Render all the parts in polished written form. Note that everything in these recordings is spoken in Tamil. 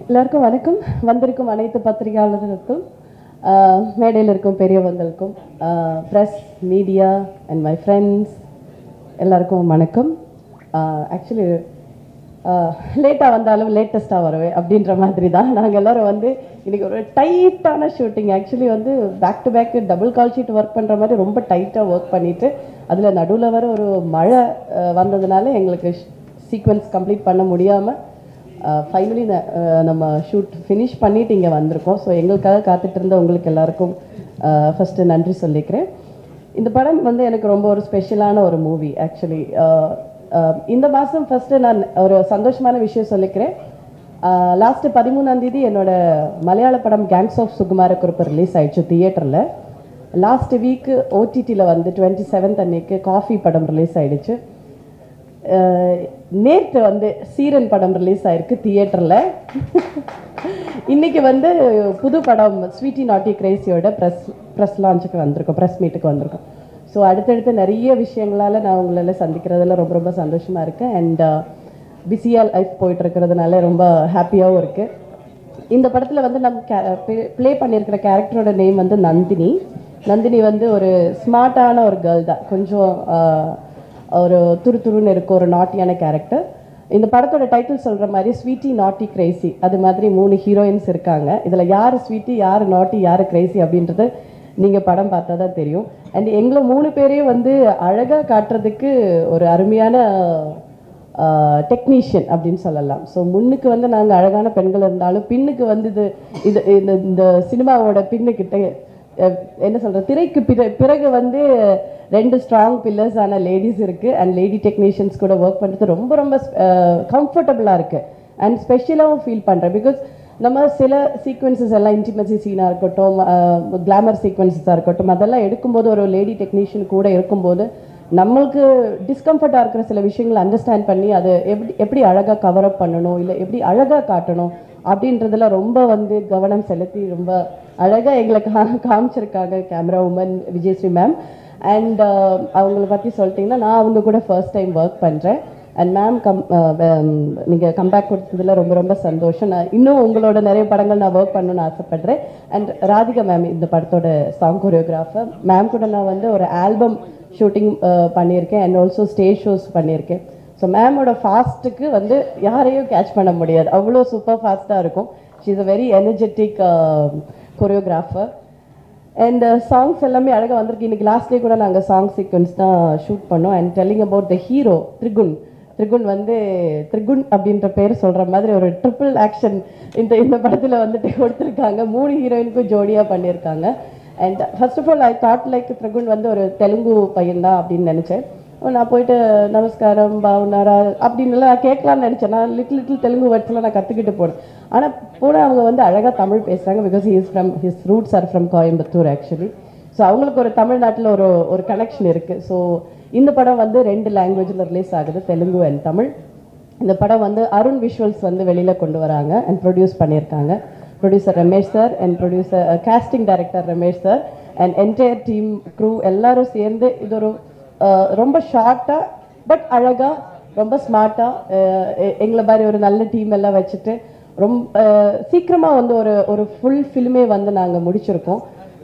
எல்லாருக்கும் வணக்கம். வந்திருக்கும் அனைத்து பத்திரிகையாளர்களுக்கும், மேடையில் இருக்கும் பெரியவங்களுக்கும், press, media and my friends எல்லாருக்கும் வணக்கம். ஆக்சுவலி லேட்டாக வந்தாலும் லேட்டஸ்ட்டாக வருவேன் அப்படின்ற மாதிரி தான். நாங்கள் எல்லோரும் வந்து இன்றைக்கி ஒரு டைட்டான ஷூட்டிங். ஆக்சுவலி வந்து back to back double call sheet work பண்ணுற மாதிரி ரொம்ப டைட்டாக ஒர்க் பண்ணிவிட்டு அதில் நடுவில் வர ஒரு மழை வந்ததுனால எங்களுக்கு சீக்வன்ஸ் கம்ப்ளீட் பண்ண முடியாமல் ஃபைனலி நம்ம ஷூட் ஃபினிஷ் பண்ணிவிட்டு இங்கே வந்திருக்கோம். ஸோ எங்களுக்காக காத்துட்டு இருந்த உங்களுக்கு எல்லாருக்கும் ஃபஸ்ட்டு நன்றி சொல்லிக்கிறேன். இந்த படம் வந்து எனக்கு ரொம்ப ஒரு ஸ்பெஷலான ஒரு மூவி. ஆக்சுவலி இந்த மாதம் ஃபஸ்ட்டு நான் ஒரு சந்தோஷமான விஷயம் சொல்லிக்கிறேன். லாஸ்ட்டு 13ஆம் தேதி என்னோட மலையாள படம் gangs of Sukumara Kurup release ஆயிடுச்சு தியேட்டரில். லாஸ்ட் வீக்கு ஓடிடியில் வந்து 27 அன்னைக்கு காஃபி படம் ரிலீஸ் ஆயிடுச்சு. நேற்று வந்து சீரன் படம் ரிலீஸ் ஆயிருக்கு தியேட்டரில். இன்றைக்கி வந்து புது படம் ஸ்வீட்டி நாட்டி கிரேசியோட ப்ரெஸ் லான்ச்சுக்கு வந்திருக்கோம், ப்ரெஸ் மீட்டுக்கு வந்திருக்கோம். ஸோ அடுத்தடுத்து நிறைய விஷயங்களால் நான் உங்களால் சந்திக்கிறதுல ரொம்ப ரொம்ப சந்தோஷமாக இருக்கேன். அண்ட் பிஸியாக லைஃப் போயிட்டுருக்கிறதுனால ரொம்ப ஹாப்பியாகவும் இருக்குது. இந்த படத்தில் வந்து நம்ம ப்ளே பண்ணியிருக்கிற கேரக்டரோட நேம் வந்து நந்தினி. நந்தினி வந்து ஒரு ஸ்மார்ட்டான ஒரு கேர்ள் தான். கொஞ்சம் ஒரு துருன்னு இருக்கும், ஒரு நாட்டியான கேரக்டர். இந்த படத்தோட டைட்டில் சொல்கிற மாதிரி ஸ்வீட்டி நாட்டி கிரேசி, அது மாதிரி 3 ஹீரோயின்ஸ் இருக்காங்க. இதில் யார் ஸ்வீட்டி, யார் நாட்டி, யார் கிரேசி அப்படின்றது நீங்கள் படம் பார்த்தா தான் தெரியும். அண்ட் எங்களை 3 பேரையும் வந்து அழகாக காட்டுறதுக்கு ஒரு அருமையான டெக்னீஷியன் அப்படின்னு சொல்லலாம். ஸோ முன்னுக்கு வந்து நாங்கள் அழகான பெண்கள் இருந்தாலும் பின்னுக்கு வந்து இது இந்த சினிமாவோட பின்னுக்கிட்ட என்ன சொல்கிறது, திரைக்கு பிறகு வந்து 2 ஸ்ட்ராங் பில்லர்ஸ் ஆன லேடிஸ் இருக்குது. அண்ட் லேடி டெக்னீஷியன்ஸ் கூட ஒர்க் பண்ணுறது ரொம்ப ரொம்ப கம்ஃபர்டபுளாக இருக்குது. அண்ட் ஸ்பெஷலாகவும் ஃபீல் பண்ணுறேன். பிகாஸ் நம்ம சில சீக்வன்சஸ் எல்லாம் இன்டிமசி சீனாக இருக்கட்டும், கிளாமர் சீக்வன்சஸாக இருக்கட்டும், அதெல்லாம் எடுக்கும்போது ஒரு லேடி டெக்னீஷியன் கூட இருக்கும்போது நம்மளுக்கு டிஸ்கம்ஃபர்ட்டாக இருக்கிற சில விஷயங்களை அண்டர்ஸ்டாண்ட் பண்ணி அதை எப்படி அழகாக கவர் அப் பண்ணணும், இல்லை எப்படி அழகாக காட்டணும் அப்படின்றதுல ரொம்ப வந்து கவனம் செலுத்தி ரொம்ப அழகாக எங்களை காமிச்சிருக்காங்க camera woman Vijayasree ma'am. And அவங்கள பற்றி சொல்லிட்டிங்கன்னா, நான் அவங்க கூட ஃபர்ஸ்ட் டைம் ஒர்க் பண்ணுறேன். அண்ட் மேம் நீங்கள் கம்பேக் கொடுத்ததில் ரொம்ப ரொம்ப சந்தோஷம். நான் இன்னும் உங்களோட நிறைய படங்கள் நான் ஒர்க் பண்ணணுன்னு ஆசைப்பட்றேன். அண்ட் ராதிகா மேம் இந்த படத்தோட சாங் கொரியோகிராஃபர். மேம் கூட நான் வந்து ஒரு ஆல்பம் ஷூட்டிங் பண்ணியிருக்கேன் அண்ட் ஆல்சோ ஸ்டேஜ் ஷோஸ் பண்ணியிருக்கேன். ஸோ மேமோட ஃபாஸ்ட்டுக்கு வந்து யாரையும் கேட்ச் பண்ண முடியாது, அவ்வளோ சூப்பர் ஃபாஸ்ட்டாக இருக்கும். She is a very energetic choreographer. And songs எல்லாமே அழகாக வந்திருக்கு. இன்றைக்கி லாஸ்ட் டே கூட நாங்கள் சாங் சீக்வன்ஸ் தான் ஷூட் பண்ணோம். And telling about the hero Trigun வந்து த்ரிகுன் அப்படின்ற பேர் சொல்கிற மாதிரி ஒரு ட்ரிபிள் ஆக்ஷன் இந்த படத்தில் வந்துட்டு கொடுத்துருக்காங்க. 3 ஹீரோயினுக்கும் ஜோடியாக பண்ணியிருக்காங்க. And first of all I thought like Trigun வந்து ஒரு தெலுங்கு பையன் தான் அப்படின்னு நினச்சேன். நான் போயிட்டு நமஸ்காரம் பாவனாரா அப்படின்னுலாம் நான் கேட்கலான்னு நினச்சேன். நான் லிட்டில் தெலுங்கு வேர்ட்ஸ்லாம் நான் கற்றுக்கிட்டு போனேன். ஆனால் போனால் அவங்க வந்து அழகாக தமிழ் பேசுகிறாங்க. Because his roots R from Coimbatore actually. So அவங்களுக்கு ஒரு தமிழ்நாட்டில் ஒரு கனெக்ஷன் இருக்குது. ஸோ இந்த படம் வந்து 2 லாங்குவேஜில் ரிலீஸ் ஆகுது, தெலுங்கு அண்ட் தமிழ். இந்த படம் வந்து அருண் விஷுவல்ஸ் வந்து வெளியில் கொண்டு வராங்க அண்ட் ப்ரொடியூஸ் பண்ணியிருக்காங்க. Producer Ramesh sir and casting director Ramesh sir and entire team crew எல்லாரும் சேர்ந்து இது ஒரு ரொம்ப ஷார்ட்டாக பட் அழகாக ரொம்ப ஸ்மார்ட்டாக எங்களை மாதிரி ஒரு நல்ல டீம் எல்லாம் வச்சுட்டு ரொம்ப சீக்கிரமாக வந்து ஒரு ஃபுல் ஃபில்மே வந்து நாங்கள் முடிச்சிருக்கோம்.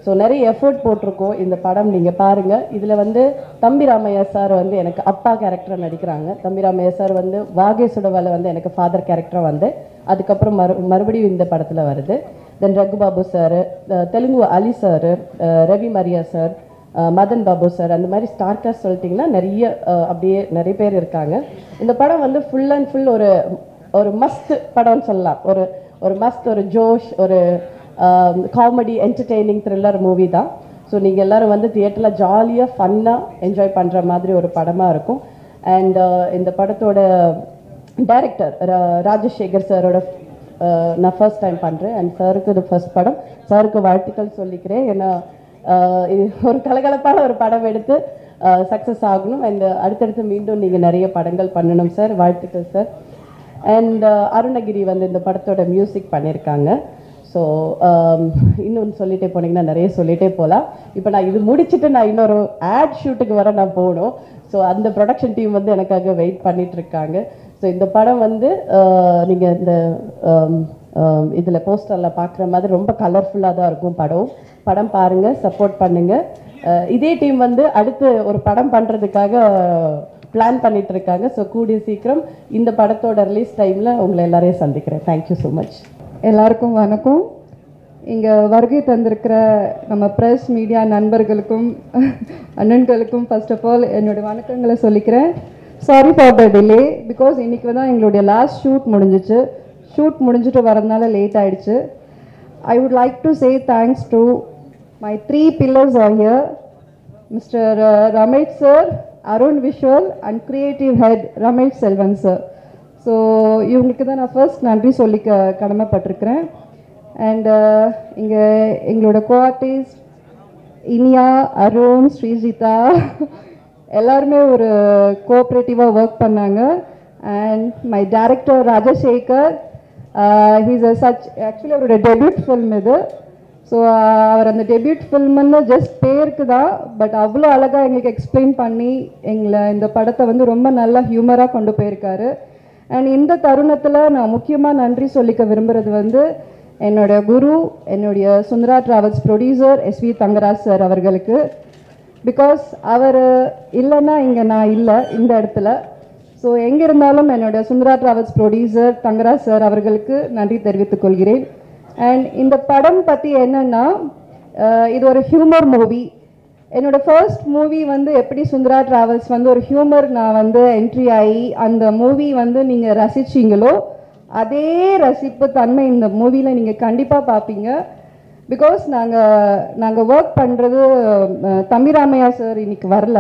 ஸோ நிறைய எஃபர்ட் போட்டிருக்கோம். இந்த படம் நீங்கள் பாருங்கள். இதில் வந்து தம்பி ராமையா சார் வந்து எனக்கு அப்பா கேரக்டராக நடிக்கிறாங்க. தம்பி ராமையா சார் வந்து வாகே சுடவால வந்து எனக்கு ஃபாதர் கேரக்டராக வந்து அதுக்கப்புறம் மறுபடியும் இந்த படத்தில் வருது. Then Raghubabu sir, Telugu Ali sir, Ravi Mariya sir, Madan Babu sir, அந்த மாதிரி ஸ்டார் காஸ்ட் சொல்லிட்டிங்கன்னா அப்படியே நிறைய பேர் இருக்காங்க. இந்த படம் வந்து ஃபுல் அண்ட் ஃபுல் ஒரு மஸ்த் படம்னு சொல்லலாம். ஒரு மஸ்த், ஒரு ஜோஷ், ஒரு காமெடி, என்டர்டெய்னிங், த்ரில்லர் மூவி தான். ஸோ நீங்கள் எல்லோரும் வந்து தியேட்டரில் ஜாலியாக ஃபன்னாக என்ஜாய் பண்ணுற மாதிரி ஒரு படமாக இருக்கும். அண்ட் இந்த படத்தோட டைரக்டர் ராஜசேகர் சாரோட நான் ஃபர்ஸ்ட் டைம் பண்ணுறேன். அண்ட் சாருக்கு இது ஃபர்ஸ்ட் படம். சாருக்கு வாழ்த்துக்கள் சொல்லிக்கிறேன். ஏன்னா ஒரு கலகலப்பான ஒரு படம் எடுத்து சக்ஸஸ் ஆகணும். அண்ட் அடுத்தடுத்து மீண்டும் நீங்கள் நிறைய படங்கள் பண்ணணும் சார். வாழ்த்துக்கள் சார். அண்ட் அருணகிரி வந்து இந்த படத்தோட மியூசிக் பண்ணியிருக்காங்க. ஸோ இன்னொன்று சொல்லிகிட்டே போனீங்கன்னா நிறைய சொல்லிகிட்டே போகலாம். இப்போ நான் இது முடிச்சுட்டு நான் இன்னொரு ஆட் ஷூட்டுக்கு வர நான் போகணும். ஸோ அந்த ப்ரொடக்ஷன் டீம் வந்து எனக்காக வெயிட் பண்ணிகிட்ருக்காங்க. ஸோ இந்த படம் வந்து நீங்கள் இந்த இதில் போஸ்டரில் பார்க்குற மாதிரி ரொம்ப கலர்ஃபுல்லாக தான் இருக்கும் படம் பாருங்கள், சப்போர்ட் பண்ணுங்கள். இதே டீம் வந்து அடுத்து ஒரு படம் பண்ணுறதுக்காக பிளான் பண்ணிட்டு இருக்காங்க. ஸோ கூடிய சீக்கிரம் இந்த படத்தோட ரிலீஸ் டைமில் உங்களை எல்லாரையும் சந்திக்கிறேன். Thank you so much. எல்லாருக்கும் வணக்கம். இங்கே வருகை தந்திருக்கிற நம்ம ப்ரெஸ் மீடியா நண்பர்களுக்கும் அண்ணன்களுக்கும் ஃபர்ஸ்ட் ஆஃப் ஆல் என்னுடைய வணக்கங்களை சொல்லிக்கிறேன். Sorry for the delay, because இன்றைக்கி தான் எங்களுடைய லாஸ்ட் ஷூட் முடிஞ்சிச்சு. ஷூட் முடிஞ்சிட்டு வரதுனால லேட் ஆகிடுச்சு. I would like to say thanks to my 3 pillars are here, mister Ramesh sir, Arun visual and creative head Ramesh Selvan sir. So இவங்களுக்கு தான் நான் ஃபர்ஸ்ட் நன்றி சொல்லி கடமைப்பட்டிருக்கிறேன். அண்ட் இங்கே எங்களோட கோஆர்டிஸ்ட் இனியா, அருண், ஸ்ரீஜிதா எல்லாருமே ஒரு கோஆப்ரேட்டிவாக ஒர்க் பண்ணாங்க. And my director Rajasekar, he's actually அவரோட டெபியூட் ஃபில்ம் இது. ஸோ அவர் அந்த டெபியூட் ஃபில்ம்னு ஜஸ்ட் பேருக்கு தான், பட் அவ்வளோ அழகாக எங்களுக்கு எக்ஸ்பிளைன் பண்ணி எங்களை இந்த படத்தை வந்து ரொம்ப நல்லா ஹியூமராக கொண்டு போயிருக்காரு. அண்ட் இந்த தருணத்தில் நான் முக்கியமாக நன்றி சொல்லிக்க விரும்புகிறது வந்து என்னோட குரு, என்னுடைய Sundara travels producer SV Thangaraj sir அவர்களுக்கு. பிகாஸ் அவர் இல்லைன்னா இங்கே நான் இல்லை இந்த இடத்துல. ஸோ எங்கே இருந்தாலும் என்னோட Sundara travels producer Thangaraj sir அவர்களுக்கு நன்றி தெரிவித்துக் கொள்கிறேன். அண்ட் இந்த படம் பற்றி என்னென்னா, இது ஒரு ஹியூமர் மூவி. என்னோட ஃபர்ஸ்ட் மூவி வந்து எப்படி சுந்தரா டிராவல்ஸ் வந்து ஒரு ஹியூமர் நான் வந்து என்ட்ரி ஆகி அந்த மூவி வந்து நீங்கள் ரசிச்சிங்களோ அதே ரசிப்பு தன்மை இந்த மூவியில் நீங்கள் கண்டிப்பாக பார்ப்பீங்க. பிகாஸ் நாங்கள் ஒர்க் பண்ணுறது தம்பிராமையா சார் இன்னைக்கு வரல.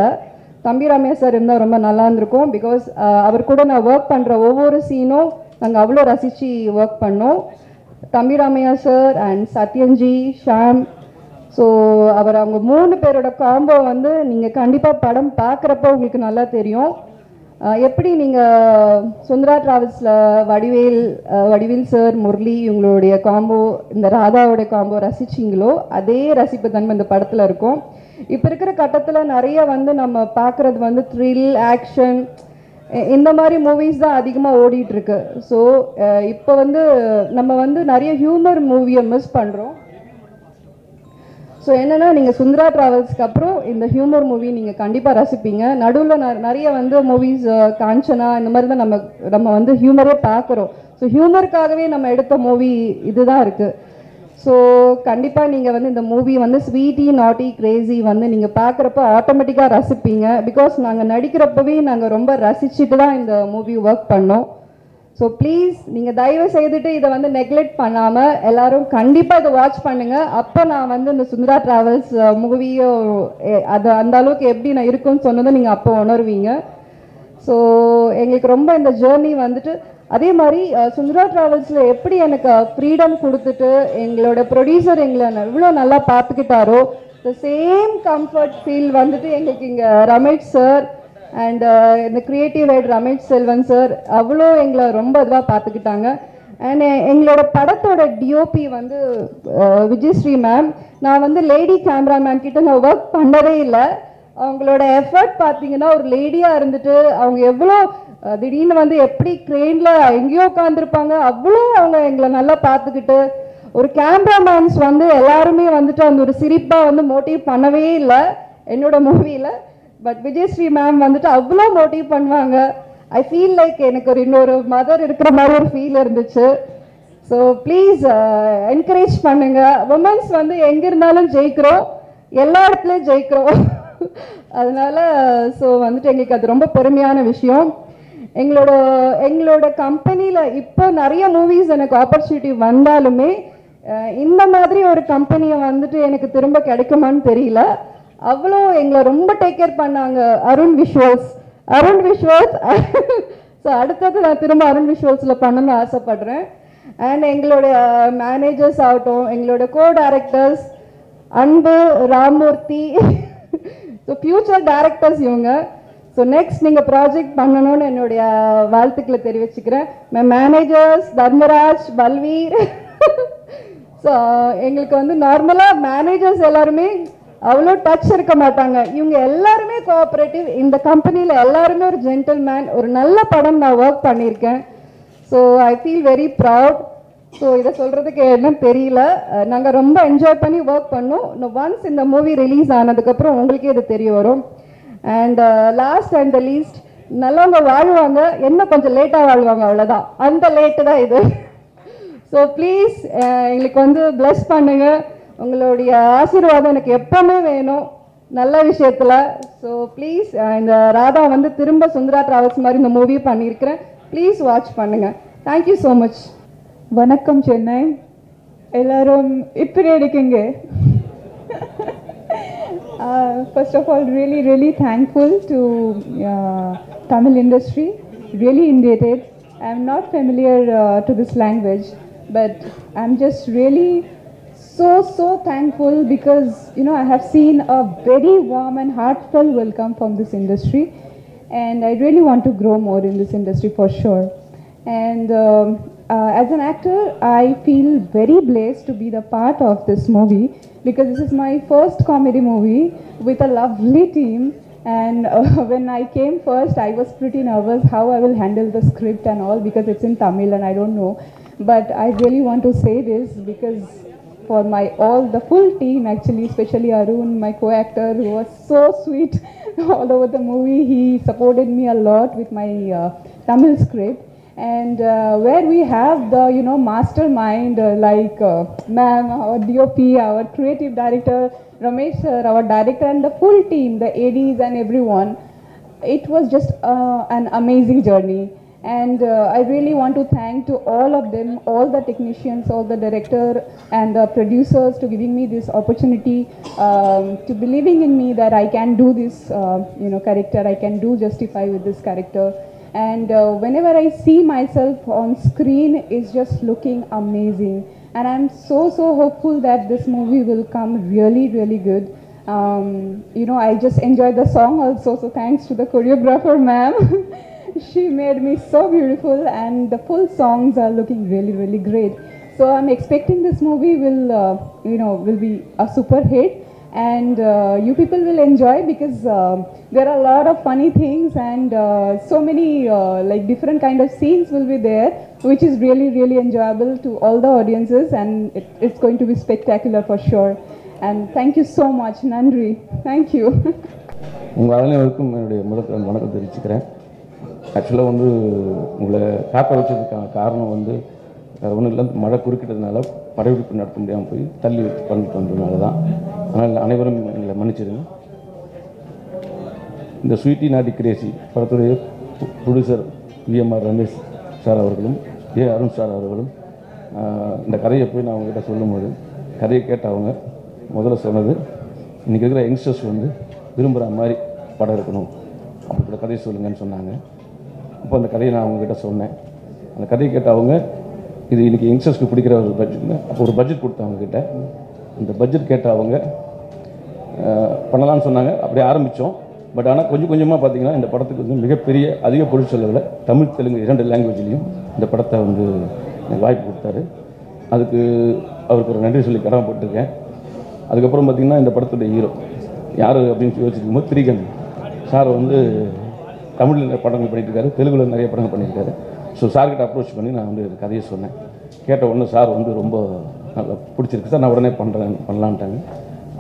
தம்பிராமையா சார் இருந்தால் ரொம்ப நல்லா இருந்திருக்கும். பிகாஸ் அவர் கூட நான் ஒர்க் பண்ணுற ஒவ்வொரு சீனும் நாங்கள் அவ்வளோ ரசித்து ஒர்க் பண்ணோம். Thambi Ramaiah sir and Sathyanji, Sham. So அவங்க 3 பேரோட காம்போ வந்து நீங்கள் கண்டிப்பாக படம் பார்க்குறப்போ உங்களுக்கு நல்லா தெரியும். எப்படி நீங்கள் சுந்தரா டிராவல்ஸில் வடிவேல் சார், முரளி இவங்களுடைய காம்போ, இந்த ராதாவோட காம்போ ரசிச்சிங்களோ அதே ரசிப்பு தன்மை இந்த படத்தில் இருக்கும். இப்போ இருக்கிற கட்டத்தில் நிறைய வந்து நம்ம பார்க்குறது வந்து த்ரில், ஆக்ஷன் இந்த மாதிரி மூவிஸ் தான் அதிகமாக ஓடிட்டுருக்கு. ஸோ இப்போ வந்து நம்ம வந்து நிறைய ஹியூமர் மூவியை மிஸ் பண்ணுறோம். ஸோ என்னென்னா, நீங்கள் சுந்தரா டிராவல்ஸ்க்கு அப்புறம் இந்த ஹியூமர் மூவி நீங்கள் கண்டிப்பாக ரசிப்பீங்க. நடுவில் நிறைய வந்து மூவிஸ் காஞ்சனா இந்த மாதிரி தான் நம்ம வந்து ஹியூமரே பார்க்குறோம். ஸோ ஹியூமருக்காகவே நம்ம எடுத்த மூவி இதுதான் இருக்குது. ஸோ கண்டிப்பாக நீங்கள் வந்து இந்த மூவி வந்து ஸ்வீட்டி நாட்டி கிரேசி வந்து நீங்கள் பார்க்குறப்ப ஆட்டோமேட்டிக்காக ரசிப்பீங்க. பிகாஸ் நாங்கள் நடிக்கிறப்பவே நாங்கள் ரொம்ப ரசிச்சுட்டு தான் இந்த மூவி ஒர்க் பண்ணோம். ஸோ ப்ளீஸ் நீங்கள் தயவு செய்துட்டு இதை வந்து நெக்லெக்ட் பண்ணாமல் எல்லோரும் கண்டிப்பாக இதை வாட்ச் பண்ணுங்கள். அப்போ நான் வந்து இந்த சுந்தரா டிராவல்ஸ் மூவியோ அது அந்த அளவுக்கு எப்படி நான் இருக்குன்னு சொன்னதை நீங்கள் அப்போ உணர்வீங்க. ஸோ எங்களுக்கு ரொம்ப இந்த ஜேர்னி வந்துட்டு அதே மாதிரி சுந்தரா டிராவல்ஸில் எப்படி எனக்கு ஃப்ரீடம் கொடுத்துட்டு எங்களோட ப்ரொடியூசர் எங்களை இவ்வளோ நல்லா பார்த்துக்கிட்டாரோ, த சேம் கம்ஃபர்ட் ஃபீல் வந்துட்டு எங்களுக்கு இங்கே ரமேஷ் சார் அண்ட் இந்த creative head Ramesh Selvan sir அவ்வளோ எங்களை ரொம்ப இதுவாக பார்த்துக்கிட்டாங்க. அண்ட் எங்களோட படத்தோட டிஓபி வந்து விஜயஸ்ரீ மேம். நான் வந்து லேடி கேமராமேன் கிட்ட நான் ஒர்க் பண்ணவே இல்லை. அவங்களோட எஃபர்ட் பார்த்தீங்கன்னா, ஒரு லேடியாக இருந்துட்டு அவங்க எவ்வளோ திடீர்னு வந்து எப்படி க்ரெயினில் எங்கேயோ உட்காந்துருப்பாங்க, அவ்வளோ அவங்க எங்களை நல்லா பார்த்துக்கிட்டு, ஒரு கேமராமேன்ஸ் வந்து எல்லாருமே வந்துட்டு அந்த ஒரு சிரிப்பாக வந்து மோட்டிவ் பண்ணவே இல்லை என்னோட மூவியில். பட் விஜயஸ்ரீ மேம் வந்துட்டு அவ்வளோ மோட்டிவ் பண்ணுவாங்க. ஐ ஃபீல் லைக் எனக்கு ஒரு இன்னொரு மதர் இருக்கிற மாதிரி ஒரு ஃபீல் இருந்துச்சு. ஸோ ப்ளீஸ் என்கரேஜ் பண்ணுங்கள். உமன்ஸ் வந்து எங்கே இருந்தாலும் ஜெயிக்கிறோம், எல்லா இடத்துலையும் ஜெயிக்கிறோம். அதனால ஸோ வந்துட்டு எங்களுக்கு அது ரொம்ப பெருமையான விஷயம். எங்களோட கம்பெனியில் இப்போ நிறைய மூவிஸ் எனக்கு ஆப்பர்ச்சுனிட்டி வந்தாலுமே இந்த மாதிரி ஒரு கம்பெனியை வந்துட்டு எனக்கு திரும்ப கிடைக்குமான்னு தெரியல. அவ்வளோ எங்களை ரொம்ப டேக் கேர் பண்ணாங்க. அருண் விஷுவல்ஸ் ஸோ அடுத்தது நான் திரும்ப அருண் விஷுவல்ஸில் பண்ணணும்னு ஆசைப்படுறேன். அண்ட் எங்களோட மேனேஜர்ஸ் ஆகட்டும், எங்களோட கோ டைரக்டர்ஸ் அன்பு, ராமூர்த்தி, ஸோ ஃபியூச்சர் டைரக்டர்ஸ் இவங்க. ஸோ நெக்ஸ்ட் நீங்கள் ப்ராஜெக்ட் பண்ணணும்னு என்னுடைய வாழ்த்துக்களை தெரிவிச்சுக்கிறேன். மேனேஜர்ஸ் தர்மராஜ், பல்வீர். ஸோ எங்களுக்கு வந்து நார்மலாக மேனேஜர்ஸ் எல்லாருமே அவ்வளோ டச் இருக்க மாட்டாங்க. இவங்க எல்லாருமே கோஆப்ரேட்டிவ். இந்த கம்பெனியில் எல்லாருமே ஒரு ஜென்டில்மேன். ஒரு நல்ல படம் நான் ஒர்க் பண்ணியிருக்கேன். So I feel very proud. So இதை சொல்கிறதுக்கு என்னன்னு தெரியல. நாங்கள் ரொம்ப என்ஜாய் பண்ணி ஒர்க் பண்ணோம். ஒன்ஸ் இந்த மூவி ரிலீஸ் ஆனதுக்கப்புறம் உங்களுக்கே இது தெரிய வரும். And last and the least, நல்லவங்க வாழ்வாங்க, என்ன கொஞ்சம் லேட்டாக வாழ்வாங்க, அவ்வளோதான். அந்த லேட்டு தான் இது. ஸோ ப்ளீஸ் எங்களுக்கு வந்து ப்ளஸ் பண்ணுங்கள். உங்களுடைய ஆசீர்வாதம் எனக்கு எப்பவுமே வேணும் நல்ல விஷயத்தில். ஸோ ப்ளீஸ், இந்த ராதா வந்து திரும்ப சுந்தரா டிராவல்ஸ் மாதிரி இந்த மூவி பண்ணியிருக்கிறேன். ப்ளீஸ் வாட்ச் பண்ணுங்கள். Thank you so much. வணக்கம் சென்னை, எல்லாரும் இப்படி இருக்கீங்க. First of all, really thankful to Tamil industry, really indebted. I'm not familiar to this language, but I'm just really so thankful because I have seen a very warm and heartfelt welcome from this industry, and I really want to grow more in this industry for sure. And as an actor, I feel very blessed to be the part of this movie because this is my first comedy movie with a lovely team. And when I came first, I was pretty nervous how I will handle the script and all because it's in Tamil and I don't know. But I really want to say this because for the full team actually, especially Arun, my co-actor, who was so sweet all over the movie. He supported me a lot with my Tamil script. And where we have the mastermind like ma'am, our DOP, our creative director Ramesh sir, our director, and the full team, the ADs and everyone, it was just an amazing journey. And I really want to thank to all of them, all the technicians, all the director and the producers to giving me this opportunity, to believing in me that I can do this character, I can do Justify with this character. And whenever I see myself on screen, it's just looking amazing. And I'm so hopeful that this movie will come really good. I just enjoyed the song also, so thanks to the choreographer ma'am. She made me so beautiful, and the full songs are looking really great. So I'm expecting this movie will be a super hit. And you people will enjoy because there are a lot of funny things and so many like different kind of scenes will be there, which is really enjoyable to all the audiences, and it's going to be spectacular for sure. And thank you so much. Nandri, thank you. உங்கள் அனைவருக்கும் என்னுடைய முதல் வணக்கம் தெரிவிச்சுக்கிறேன். ஆக்சுவலாக வந்து உங்களை காக்க வச்சதுக்கான காரணம் வந்து ஒன்றும் இல்லை, மழை குறுக்கிட்டதுனால படப்பிடிப்பு நடத்த முடியாமல் போய் தள்ளி வச்சு பண்ணிட்டு வந்ததுனால தான். அதனால் அனைவரும் எங்களை மன்னிச்சிடுங்க. இந்த ஸ்வீட்டி நாட்டி கிரேசி படத்துடைய ப்ரொடியூசர் விஎம்ஆர் ரமேஷ் சார் அவர்களும் அருண் சார் அவர்களும் இந்த கதையை போய் நான் அவங்ககிட்ட சொல்லும்போது கதையை கேட்ட அவங்க முதல்ல சொன்னது, இன்றைக்கி இருக்கிற யங்ஸ்டர்ஸ் வந்து விரும்புகிற மாதிரி படம் இருக்கணும், அப்படிப்பட்ட கதையை சொல்லுங்கன்னு சொன்னாங்க. அப்போ அந்த கதையை நான் அவங்ககிட்ட சொன்னேன். அந்த கதையை கேட்ட அவங்க, இது இன்றைக்கி யங்ஸ்டர்ஸ்க்கு பிடிக்கிற ஒரு பட்ஜெட்னு அப்போ ஒரு பட்ஜெட் கொடுத்தவங்ககிட்ட அந்த பட்ஜெட் கேட்ட அவங்க பண்ணலான்னு சொன்னாங்க. அப்படியே ஆரம்பித்தோம். பட் ஆனால் கொஞ்சம் கொஞ்சமாக பார்த்திங்கன்னா இந்த படத்துக்கு வந்து மிகப்பெரிய அதிக பொருட்செலவில் தமிழ் தெலுங்கு 2 லாங்குவேஜ்லேயும் இந்த படத்தை வந்து எனக்கு வாய்ப்பு கொடுத்தாரு. அதுக்கு அவருக்கு ஒரு நன்றி சொல்லி கடமைப்பட்டிருக்கேன். அதுக்கப்புறம் பார்த்திங்கன்னா இந்த படத்துடைய ஹீரோ யார் அப்படின்னு யோசிக்கும் போது திரிகன் சார் வந்து தமிழில் படங்கள் பண்ணியிருக்காரு, தெலுங்குல நிறைய படங்கள் பண்ணியிருக்காரு. ஸோ சார்கிட்ட அப்ரோச் பண்ணி நான் வந்து கதையை சொன்னேன். கேட்ட உடனே சார் வந்து ரொம்ப நல்லா பிடிச்சிருக்கு சார், நான் உடனே பண்ணலான்ட்டாங்க.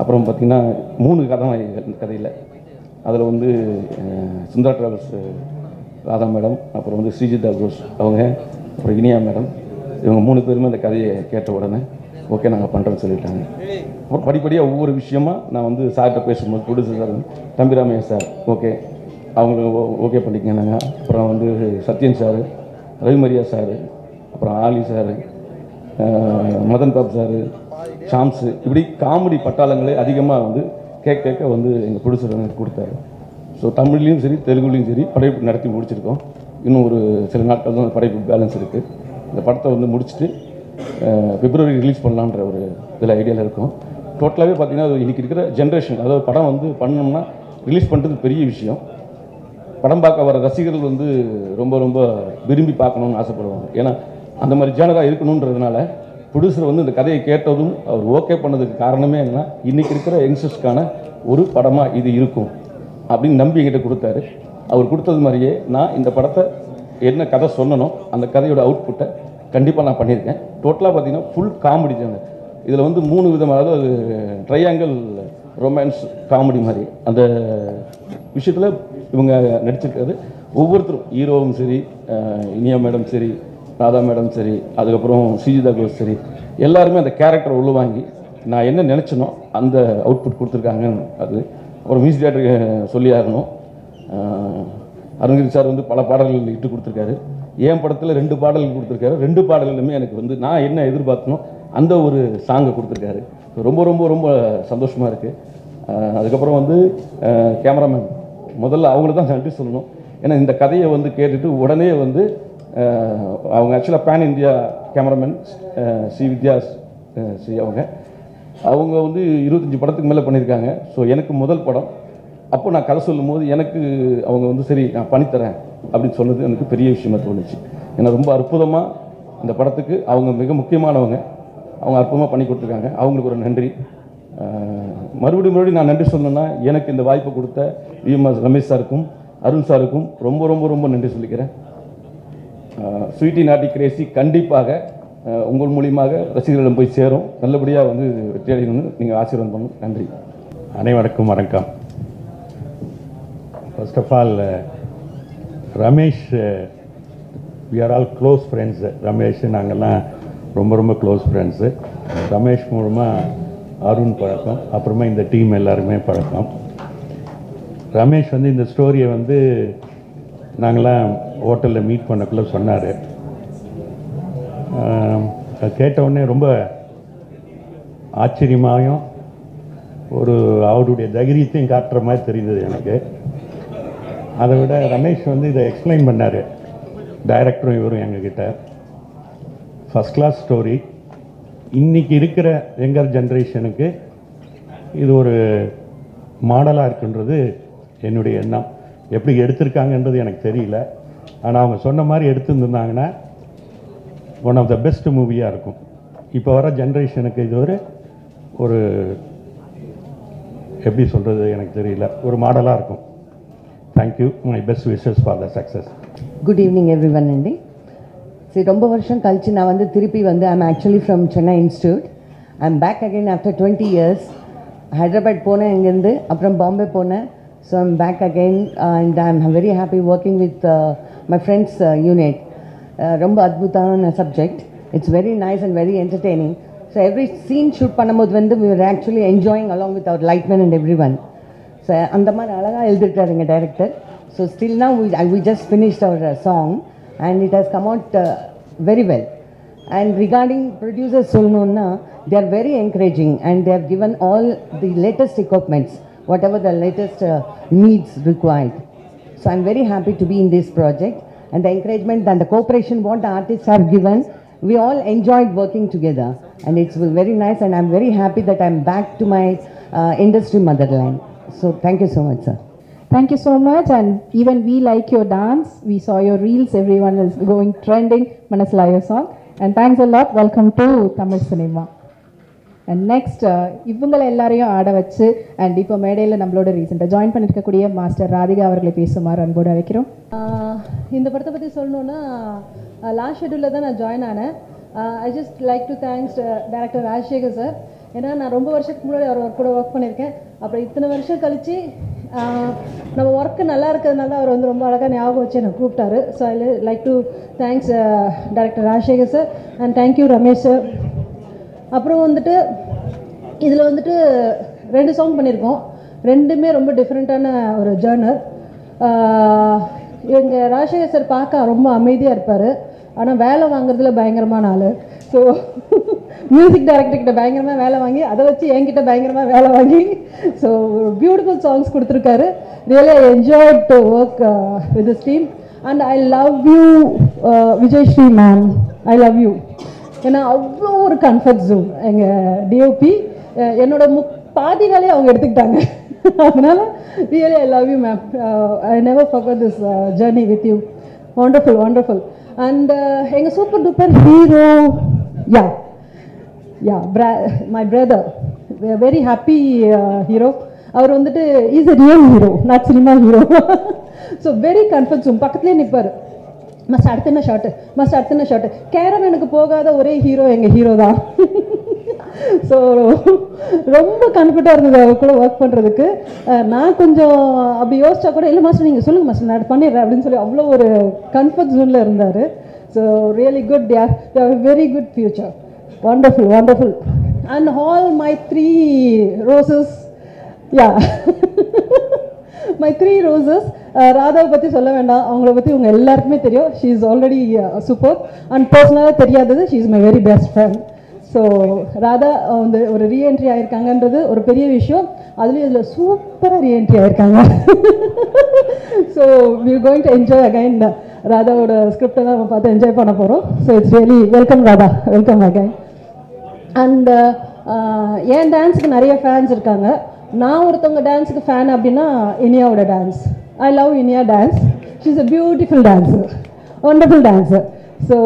அப்புறம் பார்த்திங்கன்னா 3 கதாநாயகிகள் இந்த கதையில். அதில் வந்து சுந்தரா டிராவல்ஸ் ராதா மேடம், அப்புறம் வந்து ஸ்ரீஜிதா கோஷ் அவங்க, அப்புறம் இனியா மேடம், இவங்க 3 பேருமே இந்த கதையை கேட்ட உடனே ஓகே நாங்கள் பண்ணுறோன்னு சொல்லிட்டாங்க. அப்புறம் படிப்படியாக ஒவ்வொரு விஷயமாக நான் வந்து சார்கிட்ட பேசும்போது producer sir Thambi Ramaiah sir okay அவங்க ஓகே பண்ணிக்கங்க நாங்கள். அப்புறம் வந்து சத்யன் சார், ரவிமரியா சார், அப்புறம் ஆலி சார், மதன் பாப் சார், ஷாம்ஸு, இப்படி காமெடி பட்டாளங்களே அதிகமாக வந்து கேட்க வந்து எங்கள் ப்ரொடியூசர் எனக்கு கொடுத்தாரு. ஸோ தமிழ்லேயும் சரி தெலுங்குலேயும் சரி படைப்பு நடத்தி முடிச்சிருக்கோம். இன்னும் ஒரு சில நாட்கள் தான் படைப்பு பேலன்ஸ் இருக்குது. இந்த படத்தை வந்து முடிச்சுட்டு பிப்ரவரி ரிலீஸ் பண்ணலான்ற ஒரு இதில் ஐடியாவில் இருக்கும். டோட்டலாகவே பார்த்திங்கன்னா இன்றைக்கி இருக்கிற ஜென்ரேஷன், அதாவது படம் வந்து பண்ணோம்னா ரிலீஸ் பண்ணுறது பெரிய விஷயம். படம் பார்க்க வர ரசிகர்கள் வந்து ரொம்ப ரொம்ப விரும்பி பார்க்கணுன்னு ஆசைப்படுவாங்க. ஏன்னா அந்த மாதிரி ஜேனராக இருக்கணுன்றதுனால ப்ரொடியூசர் வந்து இந்த கதையை கேட்டதும் அவர் ஓகே பண்ணதுக்கு காரணமே என்னென்னா இன்றைக்கி இருக்கிற யங்ஸ்டர்ஸ்க்கான ஒரு படமாக இது இருக்கும் அப்படின்னு நம்பி என்கிட்ட கொடுத்தாரு. அவர் கொடுத்தது மாதிரியே நான் இந்த படத்தை என்ன கதை சொன்னனோ அந்த கதையோட அவுட்புட்டை கண்டிப்பாக நான் பண்ணியிருக்கேன். டோட்டலாக பார்த்தீங்கன்னா ஃபுல் காமெடி ஜானர். இதில் வந்து 3 விதமாக, அதாவது ட்ரையாங்கிள் ரொமான்ஸ் காமெடி மாதிரி அந்த விஷயத்தில் இவங்க நடிச்சிருக்காரு. ஒவ்வொருத்தரும் ஹீரோவும் சரி, இனியா மேடம் சரி, ராதா மேடம் சரி, அதுக்கப்புறம் ஸ்ரீஜிதா கோஸ் சரி, எல்லாருமே அந்த கேரக்டரை உள்வாங்கி நான் என்ன நினச்சனோ அந்த அவுட்புட் கொடுத்துருக்காங்க. அது அப்புறம் மியூசிக் டேரக்டருக்கு சொல்லி ஆகணும். அருண்கிரி சார் வந்து பல பாடல்கள் இட்டு கொடுத்துருக்காரு. என் படத்தில் 2 பாடல்கள் கொடுத்துருக்காரு. 2 பாடல்களுமே எனக்கு வந்து நான் என்ன எதிர்பார்த்தனோ அந்த ஒரு சாங்கை கொடுத்துருக்காரு. ரொம்ப ரொம்ப ரொம்ப சந்தோஷமாக இருக்குது. அதுக்கப்புறம் வந்து கேமராமேன் முதல்ல அவங்கள தான் நன்றி சொல்லணும். ஏன்னா இந்த கதையை வந்து கேட்டுட்டு உடனே வந்து அவங்க ஆக்சுவலாக பேன் இந்தியா கேமராமேன் ஸ்ரீ வித்யா ஸ்ரீ அவங்க வந்து 25 படத்துக்கு மேலே பண்ணியிருக்காங்க. ஸோ எனக்கு முதல் படம். அப்போ நான் கதை சொல்லும் போது எனக்கு அவங்க வந்து சரி நான் பண்ணித்தரேன் அப்படின்னு சொன்னது எனக்கு பெரிய விஷயமா தோணுச்சு. ஏன்னா ரொம்ப அற்புதமாக இந்த படத்துக்கு அவங்க மிக முக்கியமானவங்க, அவங்க அற்புதமாக பண்ணி கொடுத்துருக்காங்க. அவங்களுக்கு ஒரு நன்றி. மறுபடியும் நான் நன்றி சொல்லணும்னா எனக்கு இந்த வாய்ப்பை கொடுத்த விஎம்எஸ் ரமேஷ் சாருக்கும் அருண் சாருக்கும் ரொம்ப ரொம்ப ரொம்ப நன்றி சொல்லிக்கிறேன். ஸ்வீட்டி நாட்டி கிரேசி கண்டிப்பாக உங்கள் மூலியமாக ரசிகர்களிடம் போய் சேரும். நல்லபடியாக வந்து வெற்றி அடையணும்னு நீங்கள் ஆசீர்வாதம் பண்ணணும். நன்றி. அனைவருக்கும் வணக்கம். First of all Ramesh, we are all close friends. Ramesh நாங்கள்லாம் ரொம்ப ரொம்ப க்ளோஸ் ஃப்ரெண்ட்ஸு. ரமேஷ் மூலமாக அருண் பழக்கம், அப்புறமா இந்த டீம் எல்லாருமே பழக்கம். ரமேஷ் வந்து இந்த ஸ்டோரியை வந்து நாங்களாம் ஹோட்டலில் மீட் பண்ணக்குள்ளே சொன்னார். கேட்டவுடனே ரொம்ப ஆச்சரியமாகவும் ஒரு அவருடைய தைரியத்தையும் காட்டுற மாதிரி தெரிந்தது எனக்கு. அதை விட ரமேஷ் வந்து இதை எக்ஸ்பிளைன் பண்ணார், டைரக்டரும் இவரும் எங்ககிட்ட. First class story. இன்றைக்கி இருக்கிற யங்கர் ஜென்ரேஷனுக்கு இது ஒரு மாடலாக இருக்குன்றது என்னுடைய எண்ணம். எப்படி எடுத்திருக்காங்கன்றது எனக்கு தெரியல, ஆனால் அவங்க சொன்ன மாதிரி எடுத்துருந்தாங்கன்னா ஒன் ஆஃப் த பெஸ்ட் மூவியாக இருக்கும். இப்போ வர ஜென்ரேஷனுக்கு இது ஒரு எப்படி சொல்கிறது எனக்கு தெரியல, ஒரு மாடலாக இருக்கும். Thank you. My best wishes for the success. Good evening everyone అండి. சரி, ரொம்ப வருஷம் கழிச்சு நான் வந்து திருப்பி வந்து I'm actually from Chennai institute. I'm back again after 20 years. Hyderabad போனேன், இங்கேருந்து அப்புறம் பாம்பே போனேன். So I'm back again and I'm very happy working with my friends unit. ரொம்ப அத்புதமான subject. It's very nice and very entertaining. So every scene shoot பண்ணும்போது வந்து we were actually enjoying along with our lightmen and everyone. So அந்த மாதிரி அழகாக எழுதிட்டாருங்க director. So still now we just finished our song and it has come out very well. And regarding producers சொல்லணும்னா they are very encouraging and they have given all the latest equipments, whatever the latest needs required. So I'm very happy to be in this project, and the encouragement and the cooperation what the artists have given, we all enjoyed working together, and it's very nice, and I'm very happy that I'm back to my industry motherland. So thank you so much, sir. Thank you so much, and even we like your dance. We saw your reels, everyone is going trending. Manasla your song, and thanks a lot. Welcome to Tamil cinema. And next இவங்களை எல்லாரையும் ஆட வச்சு அண்ட் இப்போ மேடையில் நம்மளோட ரீசெண்டாக ஜாயின் பண்ணியிருக்கக்கூடிய மாஸ்டர் ராதிகா அவர்களை பேசுமாறு அன்போடு அழைக்கிறோம். இந்த படத்தை பற்றி சொல்லணுன்னா லாஸ்ட் ஷெட்யூலில் தான் நான் ஜாயின் ஆனேன். I just like to thanks director Rajasekar sir. ஏன்னா நான் ரொம்ப வருஷத்துக்கு முன்னாடி அவர் கூட ஒர்க் பண்ணியிருக்கேன். அப்புறம் இத்தனை வருஷம் கழித்து நம்ம ஒர்க்கு நல்லா இருக்கிறதுனால அவர் வந்து ரொம்ப அழகாக ஞாபகம் வச்சு என்னை கூப்பிட்டாரு. So I like to thanks director Rajasekar sir and thank you Ramesh sir. அப்புறம் வந்துட்டு இதில் வந்துட்டு 2 சாங் பண்ணியிருக்கோம். 2மே ரொம்ப டிஃப்ரெண்ட்டான ஒரு ஜேர்னர். எங்கள் ராஜசேகர் சார் பார்க்க ரொம்ப அமைதியாக இருப்பார், ஆனால் வேலை வாங்குறதுல பயங்கரமான ஆள். ஸோ மியூசிக் டைரக்டர்கிட்ட பயங்கரமாக வேலை வாங்கி அதை வச்சு என்கிட்ட பயங்கரமாக வேலை வாங்கி ஸோ பியூட்டிஃபுல் சாங்ஸ் கொடுத்துருக்காரு. Really I enjoyed to work with this team and I love you Vijayasri ma'am. I love you. ஏன்னா அவ்வளோ ஒரு கம்ஃபர்ட் ஜோன். எங்கள் டிஓபி என்னோட பாதி வேலையை அவங்க எடுத்துக்கிட்டாங்க. அதனால் really I love you ma'am. I never forget this journey with you. Wonderful wonderful. And எங்கள் super duper hero my brother, very happy hero. அவர் வந்துட்டு is a real hero, not cinema hero. So very comfort zone, பக்கத்துலேயே நிற்பார். மஸ்ட் அடுத்த என்ன ஷார்ட்டு, மஸ்ட் அடுத்த என்ன ஷார்ட்டு. கேரவனுக்கு போகாத ஒரே ஹீரோ எங்கள் ஹீரோ தான். ஸோ ரொம்ப கம்ஃபர்ட்டாக இருந்தது அவர் கூட ஒர்க் பண்ணுறதுக்கு. நான் கொஞ்சம் அப்படி யோசிச்சா கூட, இல்லை மாஸ்டர் நீங்கள் சொல்லுங்கள் மாஸ்டர் நான் பண்ணிடுறேன் அப்படின்னு சொல்லி அவ்வளோ ஒரு கம்ஃபர்ட் ஜோனில் இருந்தார். So really good, yeah very good future, wonderful, wonderful. And all my 3 roses, yeah. My 3 roses, ராதாவை பற்றி சொல்ல வேண்டாம், அவங்கள பற்றி உங்க எல்லாருக்குமே தெரியும். She is already super. And பர்சனலாக தெரியாதது, she is my very best friend. So Radha வந்து ஒரு ரீஎன்ட்ரி ஆயிருக்காங்கன்றது ஒரு பெரிய விஷயம். அதுலேயும் இதில் சூப்பராக ரீஎன்ட்ரி ஆயிருக்காங்க. So we are going to enjoy again. ராதாவோட ஸ்கிரிப்டை தான் நம்ம பார்த்து என்ஜாய் பண்ண போகிறோம். So it's really welcome Radha, welcome again. And என் டான்ஸுக்கு நிறைய ஃபேன்ஸ் இருக்காங்க. நான் ஒருத்தவங்க டான்ஸுக்கு ஃபேன் அப்படின்னா இனியாவோட dance. I love Iniya dance. She is a beautiful dancer, wonderful dancer. So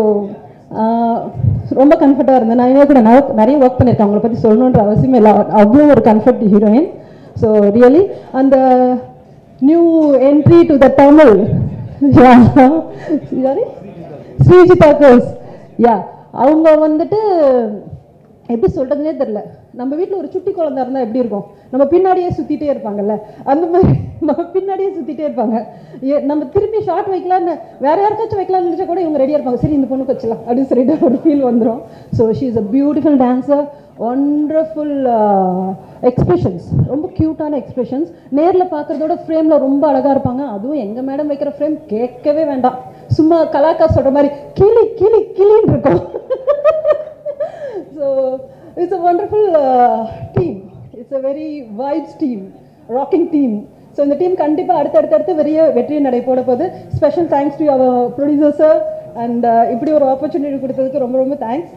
ரொம்ப கம்ஃபர்ட்டாக இருந்தேன். நான் இனியா கூட நிறைய ஒர்க் பண்ணியிருக்கேன், அவங்கள பற்றி சொல்லணுன்ற அவசியமே இல்லை. அவ்வளோ ஒரு கம்ஃபர்ட் ஹீரோயின். ஸோ ரியலி அந்த new entry to the Tamil, Sreejita Ghosh, yeah அவங்க வந்துட்டு எப்படி சொல்கிறதுனே தெரில. நம்ம வீட்டில் ஒரு சுட்டி குழந்தை இருந்தால் எப்படி இருக்கும், நம்ம பின்னாடியே சுற்றிட்டே இருப்பாங்கல்ல, அந்த மாதிரி நம்ம பின்னாடியே சுற்றிட்டே இருப்பாங்க. நம்ம திருப்பி ஷார்ட் வைக்கலான்னு வேற யாருக்காச்சும் வைக்கலாம்னு நினச்சா கூட இவங்க ரெடியாக இருப்பாங்க, சரி இந்த பொண்ணுக்கு வச்சலாம் அப்படின்னு சொல்லிட்டு ஒரு ஃபீல் வந்துடும். So she is a beautiful dancer, wonderful expressions, ரொம்ப க்யூட்டான எக்ஸ்பிரஷன்ஸ். நேரில் பார்க்குறதோட ஃப்ரேமில் ரொம்ப அழகாக இருப்பாங்க. அதுவும் எங்கள் மேடம் வைக்கிற ஃப்ரேம் கேட்கவே வேண்டாம், சும்மா கலாக்கா சொல்கிற மாதிரி கிளி கிளி கிளின்னு இருக்கும். So it's a wonderful team. It's a very vibes team, rocking team. So இந்த டீம் கண்டிப்பாக அடுத்தடுத்து பெரிய வெற்றி நடை போட போகுது. ஸ்பெஷல் தேங்க்ஸ் டு அவர் ப்ரொடியூசர் சார். அண்ட் இப்படி ஒரு ஆப்பர்ச்சுனிட்டி கொடுத்ததுக்கு ரொம்ப ரொம்ப தேங்க்ஸ்.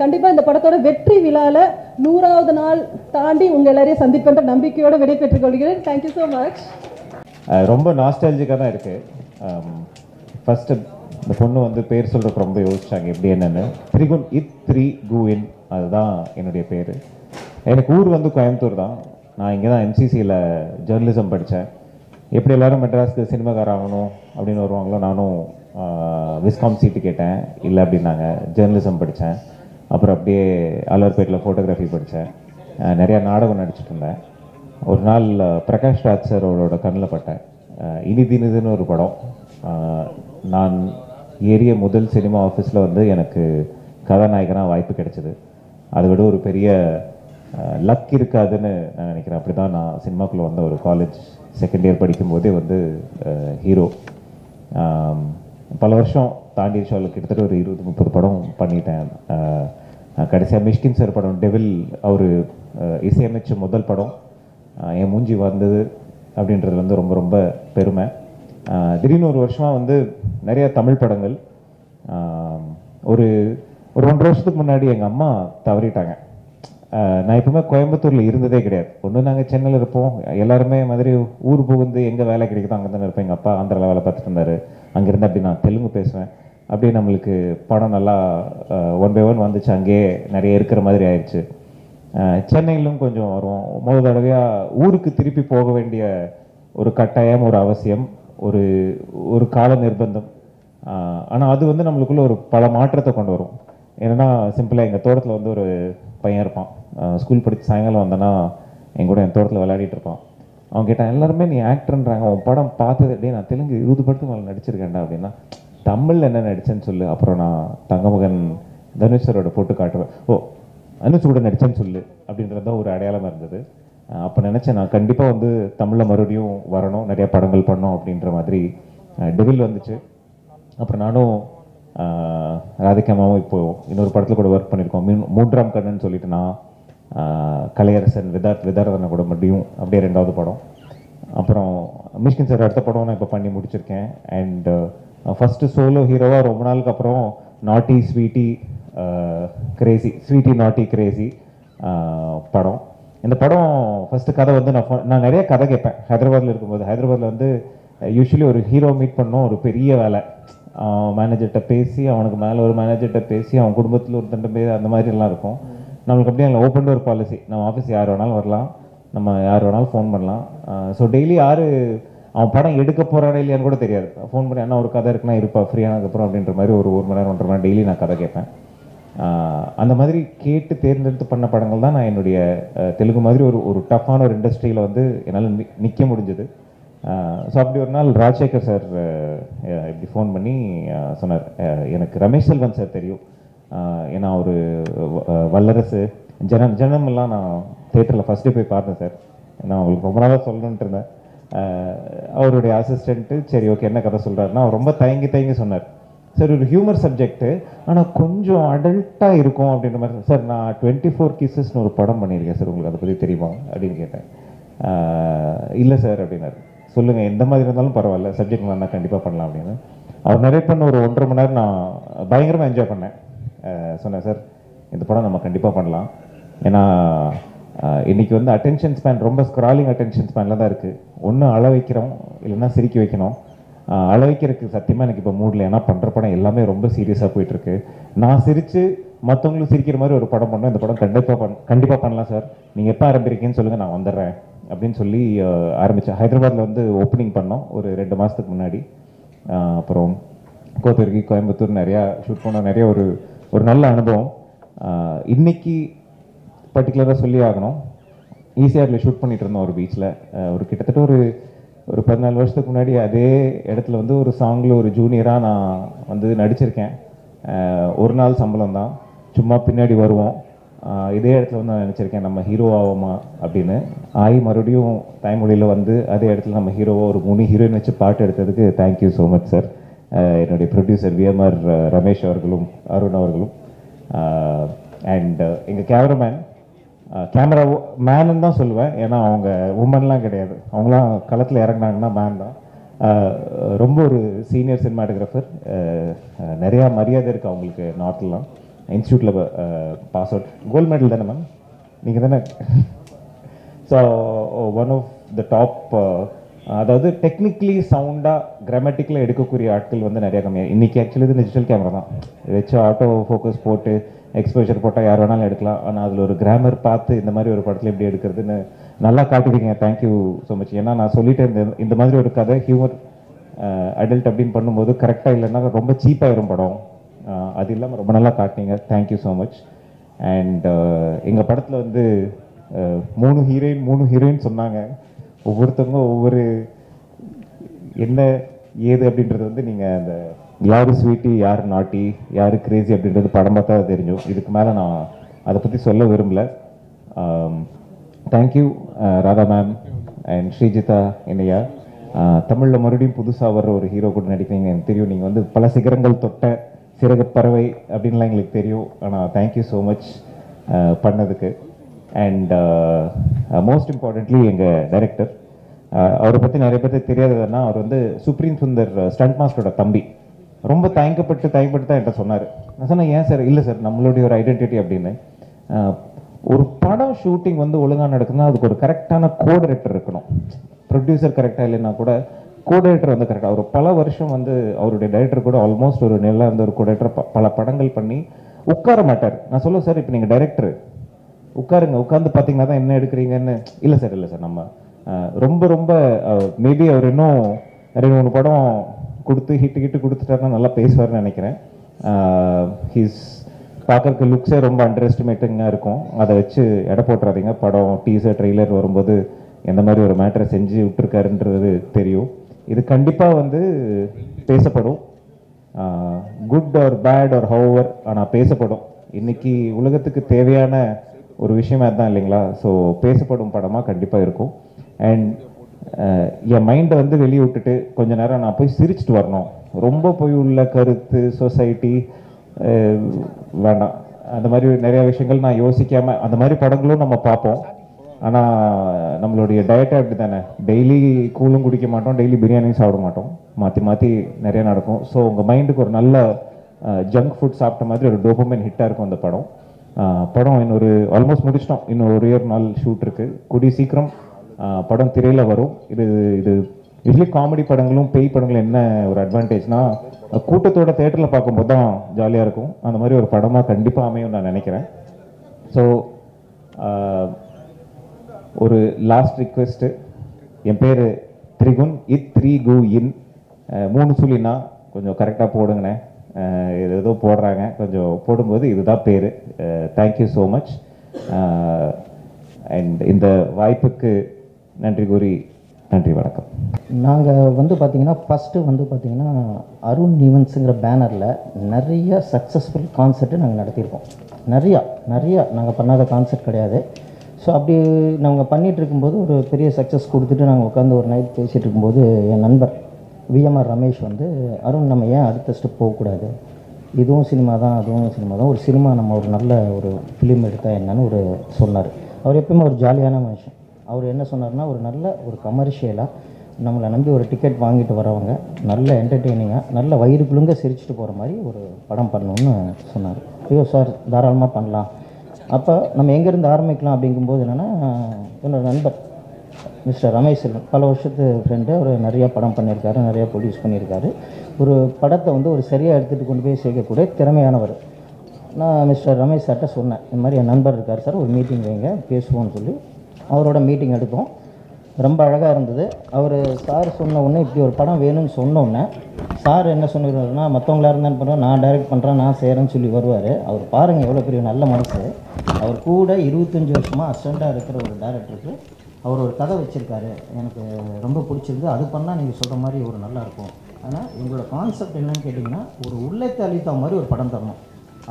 கண்டிப்பாக இந்த படத்தோட வெற்றி விழாவில் 100வது நாள் தாண்டி உங்கள் எல்லாரையும் சந்திப்பென்ற நம்பிக்கையோடு விடை பெற்றுக் கொள்கிறேன். Thank you so much. ரொம்ப நாஸ்டாலஜிக்காக தான் இருக்குது. ஃபஸ்ட்டு இந்த பொண்ணு வந்து பேர் சொல்கிறதுக்கு ரொம்ப யோசிச்சாங்க எப்படி என்னென்னு. த்ரிகுன் இத் த்ரீ குவின், அதுதான் என்னுடைய பேர். எனக்கு ஊர் வந்து கோயம்புத்தூர் தான். நான் இங்கே தான் எம்சிசியில் ஜேர்னலிசம் படித்தேன். எப்படி எல்லோரும் மெட்ராஸ்க்கு சினிமாக்கார ஆகணும் அப்படின்னு வருவாங்களோ, நானும் விஸ்காம் சீட்டு கேட்டேன், இல்லை அப்படின்னாங்க. ஜேர்னலிசம் படித்தேன். அப்புறம் அப்படியே ஆலூர்பேட்டில் ஃபோட்டோகிராஃபி படித்தேன். நிறையா நாடகம் நடிச்சிட்டு இருந்தேன். ஒரு நாள் பிரகாஷ் ராஜ் சார் அவரோட கண்ணில் பட்டேன். இனிதினிதுன்னு ஒரு படம். நான் ஏறிய முதல் சினிமா ஆஃபீஸில் வந்து எனக்கு கதாநாயகனாக வாய்ப்பு கிடைச்சிது. அதை விட ஒரு பெரிய லக் இருக்காதுன்னு நான் நினைக்கிறேன். அப்படி தான் நான் சினிமாக்குள்ளே வந்த ஒரு காலேஜ் செகண்ட் இயர் படிக்கும்போதே வந்து ஹீரோ. பல வருஷம் தாண்டி ஷோவில் கிட்டத்தட்ட ஒரு 20-30 படம் பண்ணிட்டேன். கடைசியாக மிஷ்கின் சார் படம் டெவில் அவர் இசையமைச்ச முதல் படம் என் மூஞ்சி வந்தது அப்படின்றது வந்து ரொம்ப ரொம்ப பெருமை. திடீர்னு ஒரு வருஷமாக வந்து நிறைய தமிழ் படங்கள். ஒரு 1.5 வருஷத்துக்கு முன்னாடி எங்கள் அம்மா தவறிட்டாங்க. நான் எப்பவுமே கோயம்புத்தூரில் இருந்ததே கிடையாது. ஒன்று நாங்கள் சென்னையில் இருப்போம், எல்லாருமே மாதிரி ஊர் புகுந்து எங்கே வேலை கிடைக்குதோ அங்கே தானே இருப்பேன். எங்கள் அப்பா ஆந்திராவில் வேலை பார்த்துட்டு இருந்தார். அங்கேருந்து அப்படி நான் தெலுங்கு பேசுவேன். அப்படியே நம்மளுக்கு படம் நல்லா 1 by 1 வந்துச்சு. அங்கேயே நிறைய இருக்கிற மாதிரி ஆயிடுச்சு. சென்னையிலும் கொஞ்சம் வரும். முதல் தடவையாக ஊருக்கு திருப்பி போக வேண்டிய ஒரு கட்டாயம், ஒரு அவசியம், ஒரு கால நிர்பந்தம். ஆனால் அது வந்து நம்மளுக்குள்ள ஒரு பல மாற்றத்தை கொண்டு வரும். ஏன்னா சிம்பிளாக எங்கள் தோட்டத்தில் வந்து ஒரு பையன் இருப்பான். ஸ்கூல் படித்து சாயங்காலம் வந்தேன்னா என் கூட என் தோட்டத்தில் விளையாடிட்டு இருப்பான். அவன் கேட்டான், எல்லாருமே நீ ஆக்டர்ன்றாங்க, உன் படம் பார்த்தது அப்படியே. நான் தெலுங்கு 20 படத்துக்கு மேலே நடிச்சிருக்கேன்டா அப்படின்னா. தமிழில் என்ன நடிச்சேன்னு சொல்லு. அப்புறம் நான் தங்கமகன் தனுஷரோட போட்டு காட்டுவேன். ஓ அனுஷ் கூட நடிச்சேன்னு சொல்லு அப்படின்றது தான் ஒரு அடையாளமாக இருந்தது. அப்போ நினச்சேன் நான் கண்டிப்பாக வந்து தமிழில் மறுபடியும் வரணும், நிறையா படங்கள் பண்ணோம் அப்படின்ற மாதிரி. டெவில் வந்துச்சு. அப்புறம் நானும் ராதிகாமாவும் இப்போது இன்னொரு படத்தில் கூட ஒர்க் பண்ணியிருக்கோம். 3ஆம் கண்ணன்னு சொல்லிட்டு நான் கலையரசன் விதாரதனை கூட மறுபடியும் அப்படியே 2வது படம். அப்புறம் மிஷ்கின் சார் அடுத்த படம் நான் இப்போ பண்ணி முடிச்சிருக்கேன். அண்ட் ஃபஸ்ட்டு சோலோ ஹீரோவாக ரொம்ப நாளுக்கு அப்புறம் நாட்டி ஸ்வீட்டி கிரேசி, ஸ்வீட்டி நாட்டி கிரேசி படம். இந்த படம் ஃபஸ்ட்டு கதை வந்து நான் நிறைய கதை கேட்பேன் ஹைதராபாத்தில் இருக்கும்போது. ஹைதராபாத்தில் வந்து யூஸ்வலி ஒரு ஹீரோ மீட் பண்ணோம், ஒரு பெரிய வேலை. மேனேஜர்கிட்ட பேசி, அவனுக்கு மேலே ஒரு மேனேஜர்கிட்ட பேசி, அவன் குடும்பத்தில் ஒரு தண்டை பேர், அந்த மாதிரிலாம் இருக்கும். நம்மளுக்கு அப்படியே அங்கே ஓப்பன் டோர் பாலிசி. நம்ம ஆஃபீஸ் யார் வேணாலும் வரலாம், நம்ம யார் வேணாலும் ஃபோன் பண்ணலாம். ஸோ டெய்லி யார் அவன் படம் எடுக்க போகிறானே இல்லையான்னு கூட தெரியாது. ஃபோன் பண்ணி அண்ணா ஒரு கதை இருக்குன்னா இருப்பா ஃப்ரீயானதுக்கப்புறம் அப்படின்ற மாதிரி ஒரு மணி நேரம் 1.5 மணி நேரம் டெய்லி நான் கதை கேட்பேன். அந்த மாதிரி கேட்டு தேர்ந்தெடுத்து பண்ண படங்கள் தான் நான் என்னுடைய தெலுங்கு மாதிரி ஒரு டஃப்பான ஒரு இண்டஸ்ட்ரியில் வந்து என்னால் நிற்க முடிஞ்சது. ஸோ அப்படி ஒரு நாள் ராஜசேகர் சார் இப்படி ஃபோன் பண்ணி சொன்னார், எனக்கு ரமேஷ் செல்வன் சார் தெரியும், ஏன்னா ஒரு வல்லரசு ஜனமெல்லாம் நான் தேட்டரில் ஃபஸ்ட்டு போய் பார்த்தேன் சார், நான் அவங்களுக்கு ரொம்ப நாளாக சொல்லணுன்ட்டு இருந்தேன். அவருடைய அசிஸ்டண்ட்டு சரி ஓகே என்ன கதை சொல்கிறாருன்னா அவர் ரொம்ப தயங்கி சொன்னார், சார் ஒரு ஹியூமர் சப்ஜெக்ட்டு ஆனால் கொஞ்சம் அடல்ட்டாக இருக்கும் அப்படின்ற மாதிரி. சார் நான் 24 Kisses ஒரு படம் பண்ணியிருக்கேன் சார், உங்களுக்கு அதை பற்றி தெரியுமா அப்படின்னு கேட்டேன். இல்லை சார் அப்படின்னாரு. சொல்லுங்கள் எந்த மாதிரி இருந்தாலும் பரவாயில்ல, சப்ஜெக்ட் நான் கண்டிப்பாக பண்ணலாம் அப்படின்னு. அவர் நிறைய பண்ண ஒரு 1.5 மணி நேரம் நான் பயங்கரமாக என்ஜாய் பண்ணேன். சொன்னேன் சார் இந்த படம் நம்ம கண்டிப்பாக பண்ணலாம், ஏன்னா இன்றைக்கி வந்து அட்டென்ஷன் ஸ்பேன் ரொம்ப ஸ்க்ராலிங் அட்டென்ஷன் ஸ்பேனில் தான் இருக்குது. ஒன்று அழ வைக்கிறோம் இல்லைன்னா சிரிக்க வைக்கணும். அழ வைக்கிறதுக்கு சத்தியமாக எனக்கு இப்போ மூடில், ஏன்னா பண்ணுற படம் எல்லாமே ரொம்ப சீரியஸாக போயிட்டுருக்கு. நான் சிரித்து மற்றவங்களும் சிரிக்கிற மாதிரி ஒரு படம் பண்ணோம், இந்த படம் கண்டிப்பாக பண்ணலாம் சார், நீங்கள் எப்போ ஆரம்பிக்கிறீங்கன்னு சொல்லுங்கள் நான் வந்துடுறேன் அப்படின்னு சொல்லி ஆரம்பித்தேன். ஹைதராபாத்தில் வந்து ஓப்பனிங் பண்ணோம் ஒரு 2 மாதத்துக்கு முன்னாடி. அப்புறம் கோத்தகிரி கோயம்புத்தூர் நிறையா ஷூட் பண்ணோம், நிறைய ஒரு நல்ல அனுபவம். இன்றைக்கி பர்டிகுலராக சொல்லி ஆகணும், ஈசிஆரில் ஷூட் பண்ணிகிட்டு இருந்தோம் ஒரு பீச்சில். ஒரு கிட்டத்தட்ட ஒரு 14 வருஷத்துக்கு முன்னாடி அதே இடத்துல வந்து ஒரு சாங்கில் ஒரு ஜூனியராக நான் வந்து நடிச்சிருக்கேன். ஒரு நாள் சம்பளம் தான், சும்மா பின்னாடி வருவோம். இதே இடத்துல வந்து நான் நினச்சிருக்கேன் நம்ம ஹீரோ ஆவோமா அப்படின்னு. மறுபடியும் தாய்மொழியில் வந்து அதே இடத்துல நம்ம ஹீரோவாக ஒரு 3 ஹீரோயின் வச்சு பாட்டு எடுத்ததுக்கு தேங்க்யூ ஸோ மச் சார். என்னுடைய ப்ரொடியூசர் விஎம்ஆர் ரமேஷ் அவர்களும் அருண் அவர்களும், அண்ட் எங்கள் கேமராமேன், கேமரா மேனுன்னு தான் சொல்லுவேன், ஏன்னா அவங்க உமன்லாம் கிடையாது, அவங்களாம் களத்தில் இறங்கினாங்கன்னா மேன் தான். ரொம்ப ஒரு சீனியர் சினிமாட்டோகிராஃபர், நிறையா மரியாதை இருக்குது அவங்களுக்கு நார்த்லாம். இன்ஸ்டியூட்டில் பாஸ் அவுட், கோல்டு மெடல் தானே மேம் நீங்கள் தானே? So one of the top, அதாவது டெக்னிக்கலி சவுண்டாக கிராமட்டிக்கலாக எடுக்கக்கூடிய ஆட்கள் வந்து நிறையா கம்மியாக. இன்றைக்கி ஆக்சுவலி இது டிஜிட்டல் கேமரா தான் வச்சு ஆட்டோ ஃபோக்கஸ் போட்டு எக்ஸ்போஷர் போட்டால் யார் வேணாலும் எடுக்கலாம். ஆனால் அதில் ஒரு கிராமர் பார்த்து இந்த மாதிரி ஒரு படத்தில் எப்படி எடுக்கிறதுன்னு நல்லா காட்டுவீங்க, தேங்க்யூ ஸோ மச். ஏன்னா நான் சொல்லிட்டேன் இந்த மாதிரி ஒரு கதை ஹியூமர் அடல்ட் அப்படின்னு பண்ணும்போது கரெக்டாக இல்லைன்னா ரொம்ப சீப்பாகிடும் படம். அது இல்லாமல் ரொம்ப நல்லா காட்டினீங்க, தேங்க்யூ ஸோ மச். அண்ட் எங்கள் படத்தில் வந்து 3 ஹீரோயின் சொன்னாங்க. ஒவ்வொருத்தவங்க ஒவ்வொரு என்ன ஏது அப்படின்றது வந்து நீங்கள் அந்த யார் ஸ்வீட்டி யார் நாட்டி யார் கிரேசி அப்படின்றது படம் பார்த்தா தெரியும். இதுக்கு மேலே நான் அதை பற்றி சொல்ல விரும்பல. Thank you Radha ma'am and Srijitha என்னையா. தமிழில் மறுபடியும் புதுசாக வர்ற ஒரு ஹீரோ கூட நடிக்கிறீங்க எனக்கு தெரியும். நீங்கள் வந்து பல சிகரங்கள் தொட்ட சிறகு பறவை அப்படின்லாம் எங்களுக்கு தெரியும். ஆனால் தேங்க்யூ ஸோ மச் பண்ணதுக்கு. அண்ட் மோஸ்ட் இம்பார்ட்டன்ட்லி எங்கள் டைரக்டர், அவரை பற்றி நிறைய பேருக்கு தெரியாததுன்னா அவர் வந்து சுப்ரீம் சுந்தர் ஸ்டண்ட் மாஸ்டரோட தம்பி. ரொம்ப தயங்கப்பட்டு தான் என்கிட்ட சொன்னார். நான் சொன்னேன் ஏன் சார்? இல்லை சார் நம்மளுடைய ஒரு ஐடென்டிட்டி அப்படின்னு. ஒரு படம் ஷூட்டிங் வந்து ஒழுங்காக நடக்குதுன்னா அதுக்கு ஒரு கரெக்டான கோடைரக்டர் இருக்கணும். ப்ரொடியூசர் கரெக்டாக இல்லைன்னா கூட கோடைரக்டர் வந்து கரெக்டாக. ஒரு பல வருஷம் வந்து அவருடைய டைரக்டர் கூட ஆல்மோஸ்ட் ஒரு நிலையில் இருந்த ஒரு கோடைரக்டர் பல படங்கள் பண்ணி உட்கார மாட்டார். நான் சொல்லுவேன் சார் இப்போ நீங்கள் டைரக்டர் உட்காருங்க, உட்காந்து பார்த்தீங்கன்னா தான் என்ன எடுக்கிறீங்கன்னு. இல்லை சார் நம்ம ரொம்ப மேபி அவர் இன்னும் 2-3 படம் கொடுத்து ஹிட்டு கொடுத்துட்டாருன்னா நல்லா பேசுவார்னு நினைக்கிறேன். ஹீஸ் பார்க்கறக்கு லுக்ஸே ரொம்ப அண்டர் எஸ்டிமேட்டிங்காக இருக்கும். அதை வச்சு எடை போட்டுறாதீங்க. படம் டீசர் ட்ரெய்லர் வரும்போது எந்த மாதிரி ஒரு மேட்டரை செஞ்சு விட்டுருக்காருன்றது தெரியும். இது கண்டிப்பாக வந்து பேசப்படும், good or bad or however, ஆனால் பேசப்படும். இன்னைக்கு உலகத்துக்கு தேவையான ஒரு விஷயமா தான் இல்லைங்களா? ஸோ பேசப்படும் படமாக கண்டிப்பாக இருக்கும். அண்ட் என் மைண்டை வந்து வெளியே விட்டுட்டு கொஞ்ச நேரம் நான் போய் சிரிச்சுட்டு வரணும். ரொம்ப போய் உள்ள கருத்து சொசைட்டி வேண்டாம். அந்த மாதிரி நிறையா விஷயங்கள் நான் யோசிக்காமல் அந்த மாதிரி படங்களும் நம்ம பார்ப்போம். ஆனால் நம்மளுடைய டயட்டை அப்படி தானே, டெய்லி கூழும் குடிக்க மாட்டோம், டெய்லி பிரியாணியும் சாப்பிட மாட்டோம், மாற்றி நிறையா நடக்கும். ஸோ உங்கள் மைண்டுக்கு ஒரு நல்ல ஜங்க் ஃபுட் சாப்பிட்ட மாதிரி ஒரு டோபமைன் ஹிட்டாக இருக்கும் அந்த படம். இன்னொரு ஆல்மோஸ்ட் முடிச்சிட்டோம், இன்னும் ஒரு நாள் ஷூட் இருக்குது. கூடிய சீக்கிரம் படம் திரையில் வரும். இது யூஸ்வலி காமெடி படங்களும் பேய் படங்களும் என்ன ஒரு அட்வான்டேஜ்னா கூட்டத்தோட தேட்டரில் பார்க்கும்போது தான் ஜாலியாக இருக்கும். அந்த மாதிரி ஒரு படமாக கண்டிப்பாக அமையும் நான் நினைக்கிறேன். ஸோ ஒரு லாஸ்ட் ரிக்வெஸ்ட்டு, என் பேர் திரிகுன் இத் த்ரீ கு இன் 3 சொல்லினா கொஞ்சம் கரெக்டாக போடுங்கண்ணே. ஏதோ போடுறாங்க, கொஞ்சம் போடும்போது இதுதான் பேர். Thank you so much. அண்ட் இந்த வாய்ப்புக்கு நன்றி கூறி நன்றி, வணக்கம். நாங்கள் பார்த்திங்கன்னா ஃபஸ்ட்டு பார்த்திங்கன்னா அருண் ஈவெண்ட்ஸுங்கிற பேனரில் நிறைய சக்ஸஸ்ஃபுல் கான்சர்ட்டு நாங்கள் நடத்தியிருக்கோம். நிறையா நாங்கள் பண்ணாத கான்சர்ட் கிடையாது. ஸோ அப்படி நாங்கள் பண்ணிகிட்டு இருக்கும்போது ஒரு பெரிய சக்ஸஸ் கொடுத்துட்டு நாங்கள் உட்காந்து ஒரு நைட் பேசிகிட்டு இருக்கும்போது என் நண்பர் விஎம்ஆர் ரமேஷ் அருண் நம்ம ஏன் அடுத்த ஸ்டெப் போகக்கூடாது, இதுவும் சினிமா தான் அதுவும் சினிமா தான், ஒரு சினிமா நம்ம ஒரு நல்ல ஒரு ஃபிலிம் எடுத்தால் என்னன்னு சொன்னார். அவர் எப்பயுமே ஒரு ஜாலியான மனுஷன். அவர் என்ன சொன்னார்னா, ஒரு நல்ல ஒரு கமர்ஷியலாக நம்மளை நம்பி ஒரு டிக்கெட் வாங்கிட்டு வரவங்க நல்ல என்டர்டெய்னிங்காக நல்ல வயிறு குழுங்க சிரிச்சுட்டு போகிற மாதிரி ஒரு படம் பண்ணணுன்னு சொன்னார். ஐயோ சார், தாராளமாக பண்ணலாம். அப்போ நம்ம எங்கேருந்து ஆரம்பிக்கலாம் அப்படிங்கும்போது என்னென்னா, என்னோட நண்பர் மிஸ்டர் ரமேஷ் பல வருஷத்து ஃப்ரெண்டு, அவர் நிறையா படம் பண்ணியிருக்காரு, நிறையா ப்ரொடியூஸ் பண்ணியிருக்காரு. ஒரு படத்தை ஒரு சரியாக எடுத்துகிட்டு கொண்டு போய் சேர்க்கக்கூடிய திறமையானவர். நான் மிஸ்டர் ரமேஷ் சார்கிட்ட சொன்னேன், இந்த மாதிரி என் நண்பர் இருக்கார் சார், ஒரு மீட்டிங் வைங்க பேசுவோன்னு சொல்லி அவரோட மீட்டிங் எடுத்தோம். ரொம்ப அழகாக இருந்தது. அவர் சார் சொன்ன உடனே இப்படி ஒரு படம் வேணும்னு சொன்னோடனே சார் என்ன சொல்லிடுவாருன்னா, மற்றவங்களா இருந்தாலும் பண்ணுறேன், நான் டைரக்ட் பண்ணுறேன், நான் செய்கிறேன்னு சொல்லி வருவார். அவர் பாருங்கள் எவ்வளோ பெரிய நல்ல மனசு. அவர் கூட 25 வருஷமாக அசிஸ்டண்ட்டாக இருக்கிற ஒரு டைரக்டருக்கு அவர் ஒரு கதை வச்சுருக்காரு, எனக்கு ரொம்ப பிடிச்சிருந்து, அது பண்ணால் நீங்கள் சொல்கிற மாதிரி ஒரு நல்லாயிருக்கும். ஆனால் எங்களோட கான்செப்ட் என்னன்னு கேட்டிங்கன்னா, ஒரு உள்ளத்தை அளித்த மாதிரி ஒரு படம் தரணும்.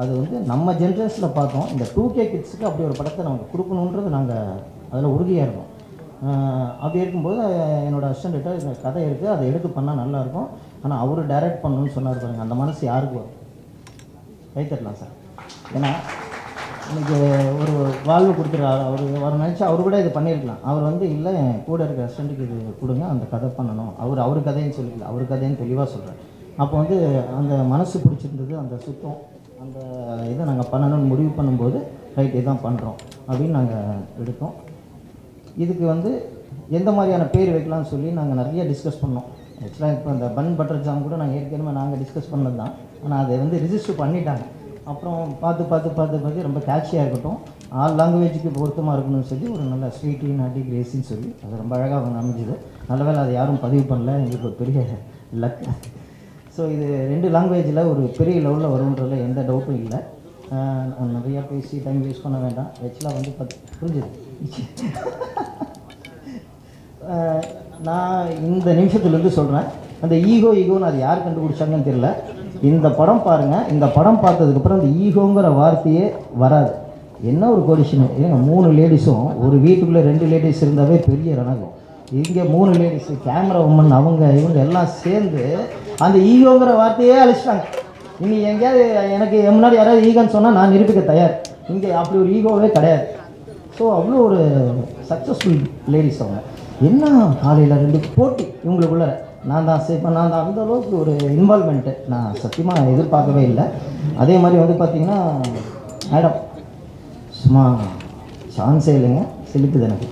அது நம்ம ஜென்ரேஷனில் பார்த்தோம். இந்த 2K கிட்ஸுக்கு அப்படி ஒரு படத்தை நமக்கு கொடுக்கணுன்றது நாங்கள் அதில் உறுதியாக இருந்தோம். அப்படி இருக்கும்போது என்னோடய அசிஸ்டண்ட்ட இந்த கதை இருக்குது, அதை எடுத்து பண்ணால் நல்லாயிருக்கும், ஆனால் அவர் டைரக்ட் பண்ணணும்னு சொன்னார் பாருங்கள். அந்த மனசு யாருக்கு வரும்? கைத்தட்டலாம் சார். ஏன்னா இன்றைக்கி ஒரு வாழ்வு கொடுத்துருக்காரு. அவர் நினச்சா அவர் கூட இது பண்ணியிருக்கலாம். அவர் இல்லை, கூட இருக்கிற அசிஸ்டண்ட்டுக்கு இது கொடுங்க, அந்த கதை பண்ணணும், அவர் கதைன்னு சொல்லிக்கல, அவர் கதைன்னு தெளிவாக சொல்கிறார். அப்போ அந்த மனசு பிடிச்சிருந்தது, அந்த சுத்தம், அந்த இதை நாங்கள் பண்ணணும்னு முடிவு பண்ணும்போது ரைட் இதான் பண்ணுறோம் அப்படின்னு நாங்கள் எடுத்தோம். இதுக்கு எந்த மாதிரியான பேர் வைக்கலாம்னு சொல்லி நாங்கள் நிறைய டிஸ்கஸ் பண்ணோம். ஆக்சுவலாக இப்போ இந்த பன் பட்டர் ஜாம் கூட நாங்கள் டிஸ்கஸ் பண்ணது தான். ஆனால் அதை ரிஜிஸ்டர் பண்ணிட்டாங்க. அப்புறம் பார்த்து ரொம்ப கேட்சியாக இருக்கட்டும், ஆல் லாங்குவேஜுக்கு பொருத்தமாக இருக்கணும்னு சொல்லி ஒரு நல்ல ஸ்வீட்டி நாட்டி கிரேசின்னு சொல்லி அது ரொம்ப அழகாக அமைஞ்சுது. நல்ல வேளை அதை யாரும் பதிவு பண்ணல, எங்களுக்கு ஒரு பெரிய லக். ஸோ இது 2 லாங்குவேஜில் ஒரு பெரிய லெவலில் வரும்ன்றதில் எந்த டவுட்டும் இல்லை. நிறையா பேசி டைம் வேஸ்ட் பண்ண வேண்டாம். ஆக்சுவலாக புரிஞ்சுது. நான் இந்த நிமிஷத்துலேருந்து சொல்கிறேன், அந்த ஈகோன்னு அது யார் கண்டுபிடிச்சாங்கன்னு தெரியல. இந்த படம் பாருங்கள், இந்த படம் பார்த்ததுக்கப்புறம் அந்த ஈகோங்கிற வார்த்தையே வராது. என்ன ஒரு கொடிஷனு ஏங்க, 3 லேடிஸும் ஒரு வீட்டுக்குள்ளே 2 லேடிஸ் இருந்தாவே பெரிய ரணகம். இங்கே 3 லேடிஸு, கேமரா உமன், இவங்க எல்லாம் சேர்ந்து அந்த ஈகோங்கிற வார்த்தையே அழிச்சிட்டாங்க. இனி எங்கேயாவது எனக்கு முன்னாடி யாராவது ஈகோன்னு சொன்னால் நான் நிரூபிக்க தயார். இங்கே அப்படி ஒரு ஈகோவே கிடையாது. ஸோ அவ்வளோ ஒரு சக்ஸஸ்ஃபுல் லேடிஸ் அவங்க. என்ன காலையில் 2 போட்டி இவங்களுக்குள்ள, நான் தான் அந்த அளவுக்கு ஒரு இன்வால்மெண்ட்டு நான் சத்தியமாக எதிர்பார்க்கவே இல்லை. அதே மாதிரி பார்த்திங்கன்னா மேடம் சும்மா சான்ஸே இல்லைங்க, செலுக்குது எனக்கு.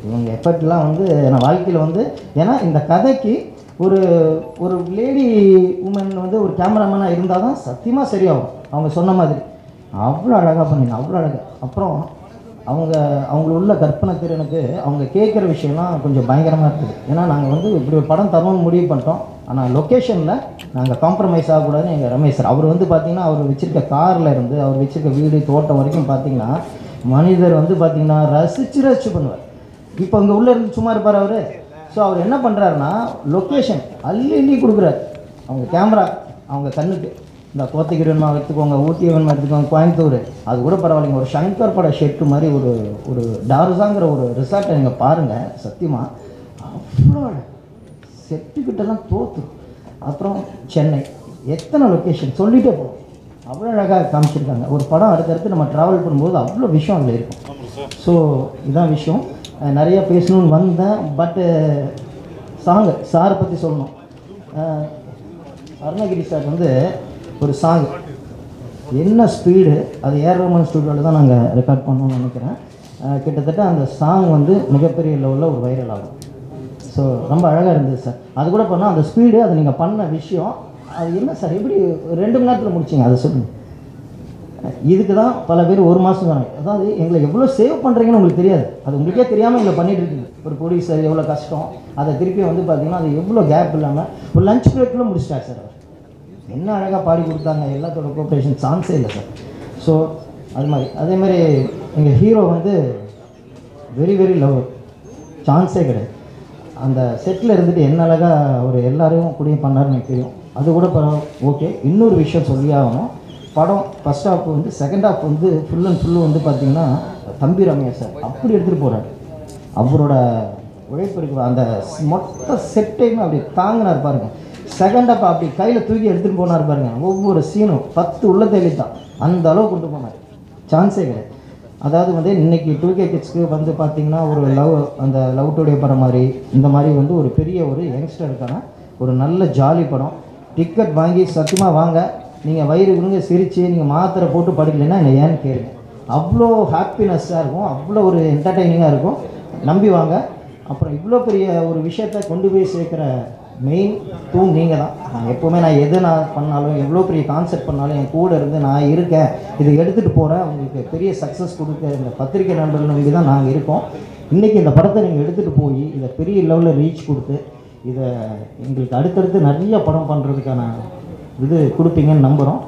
இவங்க எஃபர்ட்லாம் நான் வாழ்க்கையில் ஏன்னா இந்த கதைக்கு ஒரு ஒரு லேடி உமன் ஒரு கேமராமேனாக இருந்தால் தான் சத்தியமாக சரியாகும். அவங்க சொன்ன மாதிரி அவ்வளோ அழகாக பண்ணிங்க, அவ்வளோ அழகாக. அப்புறம் அவங்களுள்ள கற்பனை திறனுக்கு அவங்க கேட்குற விஷயம்லாம் கொஞ்சம் பயங்கரமாக இருக்குது. ஏன்னா நாங்கள் இப்படி ஒரு படம் தரணும்னு முடிவு பண்ணிட்டோம். ஆனால் லொக்கேஷனில் நாங்கள் காம்ப்ரமைஸ் ஆகக்கூடாதுன்னு எங்கள் ரமேஷ் சார், அவர் பார்த்திங்கன்னா அவர் வச்சுருக்க காரில் இருந்து அவர் வச்சுருக்க வீடு தோட்டம் வரைக்கும் பார்த்திங்கன்னா மனிதர் பார்த்திங்கன்னா ரசித்து பண்ணுவார். இப்போ இங்கே உள்ளே இருந்து சும்மா இருப்பார் அவர். ஸோ அவர் என்ன பண்ணுறாருன்னா, லொக்கேஷன் அள்ளி கொடுக்குறாரு. அவங்க கேமரா அவங்க கண்ணுக்கு, இந்த கோத்தகிரி வேணுமா எடுத்துக்கோங்க, ஊட்டி வேணுமா எடுத்துக்கோங்க, கோயம்புத்தூர் அது கூட பரவாயில்லைங்க, ஒரு சங்கர் பட ஷெட்டு மாதிரி ஒரு டார்ஸாங்கிற ஒரு ரிசார்ட்டை நீங்கள் பாருங்கள். சத்தியமாக அவ்வளோ செட்டுக்கிட்டலாம் தோற்று. அப்புறம் சென்னை, எத்தனை லொக்கேஷன் சொல்லிகிட்டே போகும், அவ்வளோ அழகாக காமிச்சிருக்காங்க. ஒரு படம் அடுத்தடுத்து நம்ம ட்ராவல் பண்ணும்போது அவ்வளோ விஷயம் அதில் இருக்கும். ஸோ இதான் விஷயம். நிறையா பேசணும்னு வந்தேன். பட்டு சாரை பற்றி சொல்லணும். அருணகிரி சார் ஒரு சாங் என்ன ஸ்பீடு, அது ஏர் ரஹ்மான் ஸ்டூடியோவில் தான் நாங்கள் ரெக்கார்ட் பண்ணோம்னு நினைக்கிறேன். கிட்டத்தட்ட அந்த சாங் மிகப்பெரிய லெவலில் ஒரு வைரல் ஆகும். ஸோ ரொம்ப அழகாக இருந்தது சார். அது கூட பண்ணால் அந்த ஸ்பீடு, அது நீங்கள் பண்ண விஷயம், அது என்ன சார் எப்படி 2 மணி நேரத்தில் முடிச்சிங்க அதை சொல்லுங்கள். இதுக்கு தான் பல பேர் 1 மாதம் தானே, அதாவது எங்களை எவ்வளோ சேவ் பண்ணுறீங்கன்னு உங்களுக்கு தெரியாது, அது உங்களுக்கே தெரியாமல் எங்களை பண்ணிட்டு இருக்கீங்க. ஒரு ப்ரொடியூசர் எவ்வளோ கஷ்டம், அதை திருப்பி வந்து பார்த்தீங்கன்னா அது எவ்வளோ கேப் இல்லாமல் ஒரு லஞ்ச் பிரேக்கில் முடிச்சிட்டார் சார். அவர் என்ன அழகாக பாடி கொடுத்தாங்க, எல்லாத்தோட கோஆப்ரேஷன் சான்ஸே இல்லை சார். ஸோ அது மாதிரி அதே மாதிரி எங்கள் ஹீரோ வந்து வெரி வெரி லவ், சான்ஸே கிடையாது. அந்த செட்டில் இருந்துட்டு என்ன அழகாக ஒரு எல்லாரையும் கூடயும் பண்ணாருன்னு எனக்கு தெரியும். அது கூட ஓகே. இன்னொரு விஷயம் சொல்லி ஆகணும், படம் ஃபஸ்ட் ஹாஃப் வந்து செகண்ட் ஹாஃப் வந்து ஃபுல் அண்ட் ஃபுல்லு வந்து பார்த்திங்கன்னா தம்பி ரம்யா சார் அப்படி எடுத்துகிட்டு போகிறார். அவரோட உழைப்பு இருக்கு, அந்த மொத்த செட்டையுமே அப்படி தாங்கினார் பாருங்க. செகண்ட் ஹாஃப் அப்படி கையில் தூக்கி எடுத்துகிட்டு போனார் பாருங்க. ஒவ்வொரு சீனும் 10 உள்ள தெளித்தான், அந்த அளவு கொண்டு போனார், சான்ஸே கிடையாது. அதாவது வந்து இன்றைக்கி 2K கிட்ஸ்க்கு வந்து பார்த்திங்கன்னா ஒரு அந்த லவ் டுடே படம் மாதிரி இந்த மாதிரி வந்து ஒரு பெரிய ஒரு யங்ஸ்டருக்கான ஒரு நல்ல ஜாலி படம். டிக்கெட் வாங்கி சத்தியமாக வாங்க, நீங்கள் வயிறு விழுங்க சிரித்து நீங்கள் மாத்திரை போட்டு படிக்கலைன்னா என்னை ஏன்னு கேளுங்க. அவ்வளோ ஹாப்பினஸ்ஸாக இருக்கும், அவ்வளோ ஒரு என்டர்டெய்னிங்காக இருக்கும், நம்பி வாங்க. அப்புறம் இவ்வளோ பெரிய ஒரு விஷயத்தை கொண்டு போய் சேர்க்குற மெயின் தூண் நீங்கள் தான். எப்போவுமே நான் எது நான் பண்ணாலும் எவ்வளோ பெரிய கான்செப்ட் பண்ணாலும் என் கூட இருந்து நான் இருக்கேன், இதை எடுத்துகிட்டு போகிறேன், உங்களுக்கு பெரிய சக்ஸஸ் கொடுக்க இந்த பத்திரிக்கை நண்பர்கள் நம்பி தான் நாங்கள் இருக்கோம். இன்றைக்கி இந்த படத்தை நீங்கள் எடுத்துகிட்டு போய் இதை பெரிய லெவலில் ரீச் கொடுத்து இதை எங்களுக்கு அடுத்தடுத்து நிறைய படம் பண்ணுறதுக்கான இது கொடுப்பீங்கன்னு நம்புகிறோம்.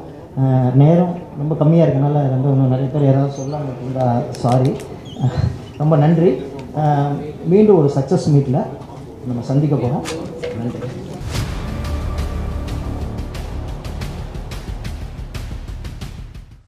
நேரம் ரொம்ப கம்மியாக இருக்கனால ரொம்ப இன்னும் நிறைய பேர் யாராவது சொல்லாமல் இருந்தால் சாரி. ரொம்ப நன்றி. மீண்டும் ஒரு சக்ஸஸ் மீட்டில் நம்ம சந்திக்க போகிறோம். நன்றி.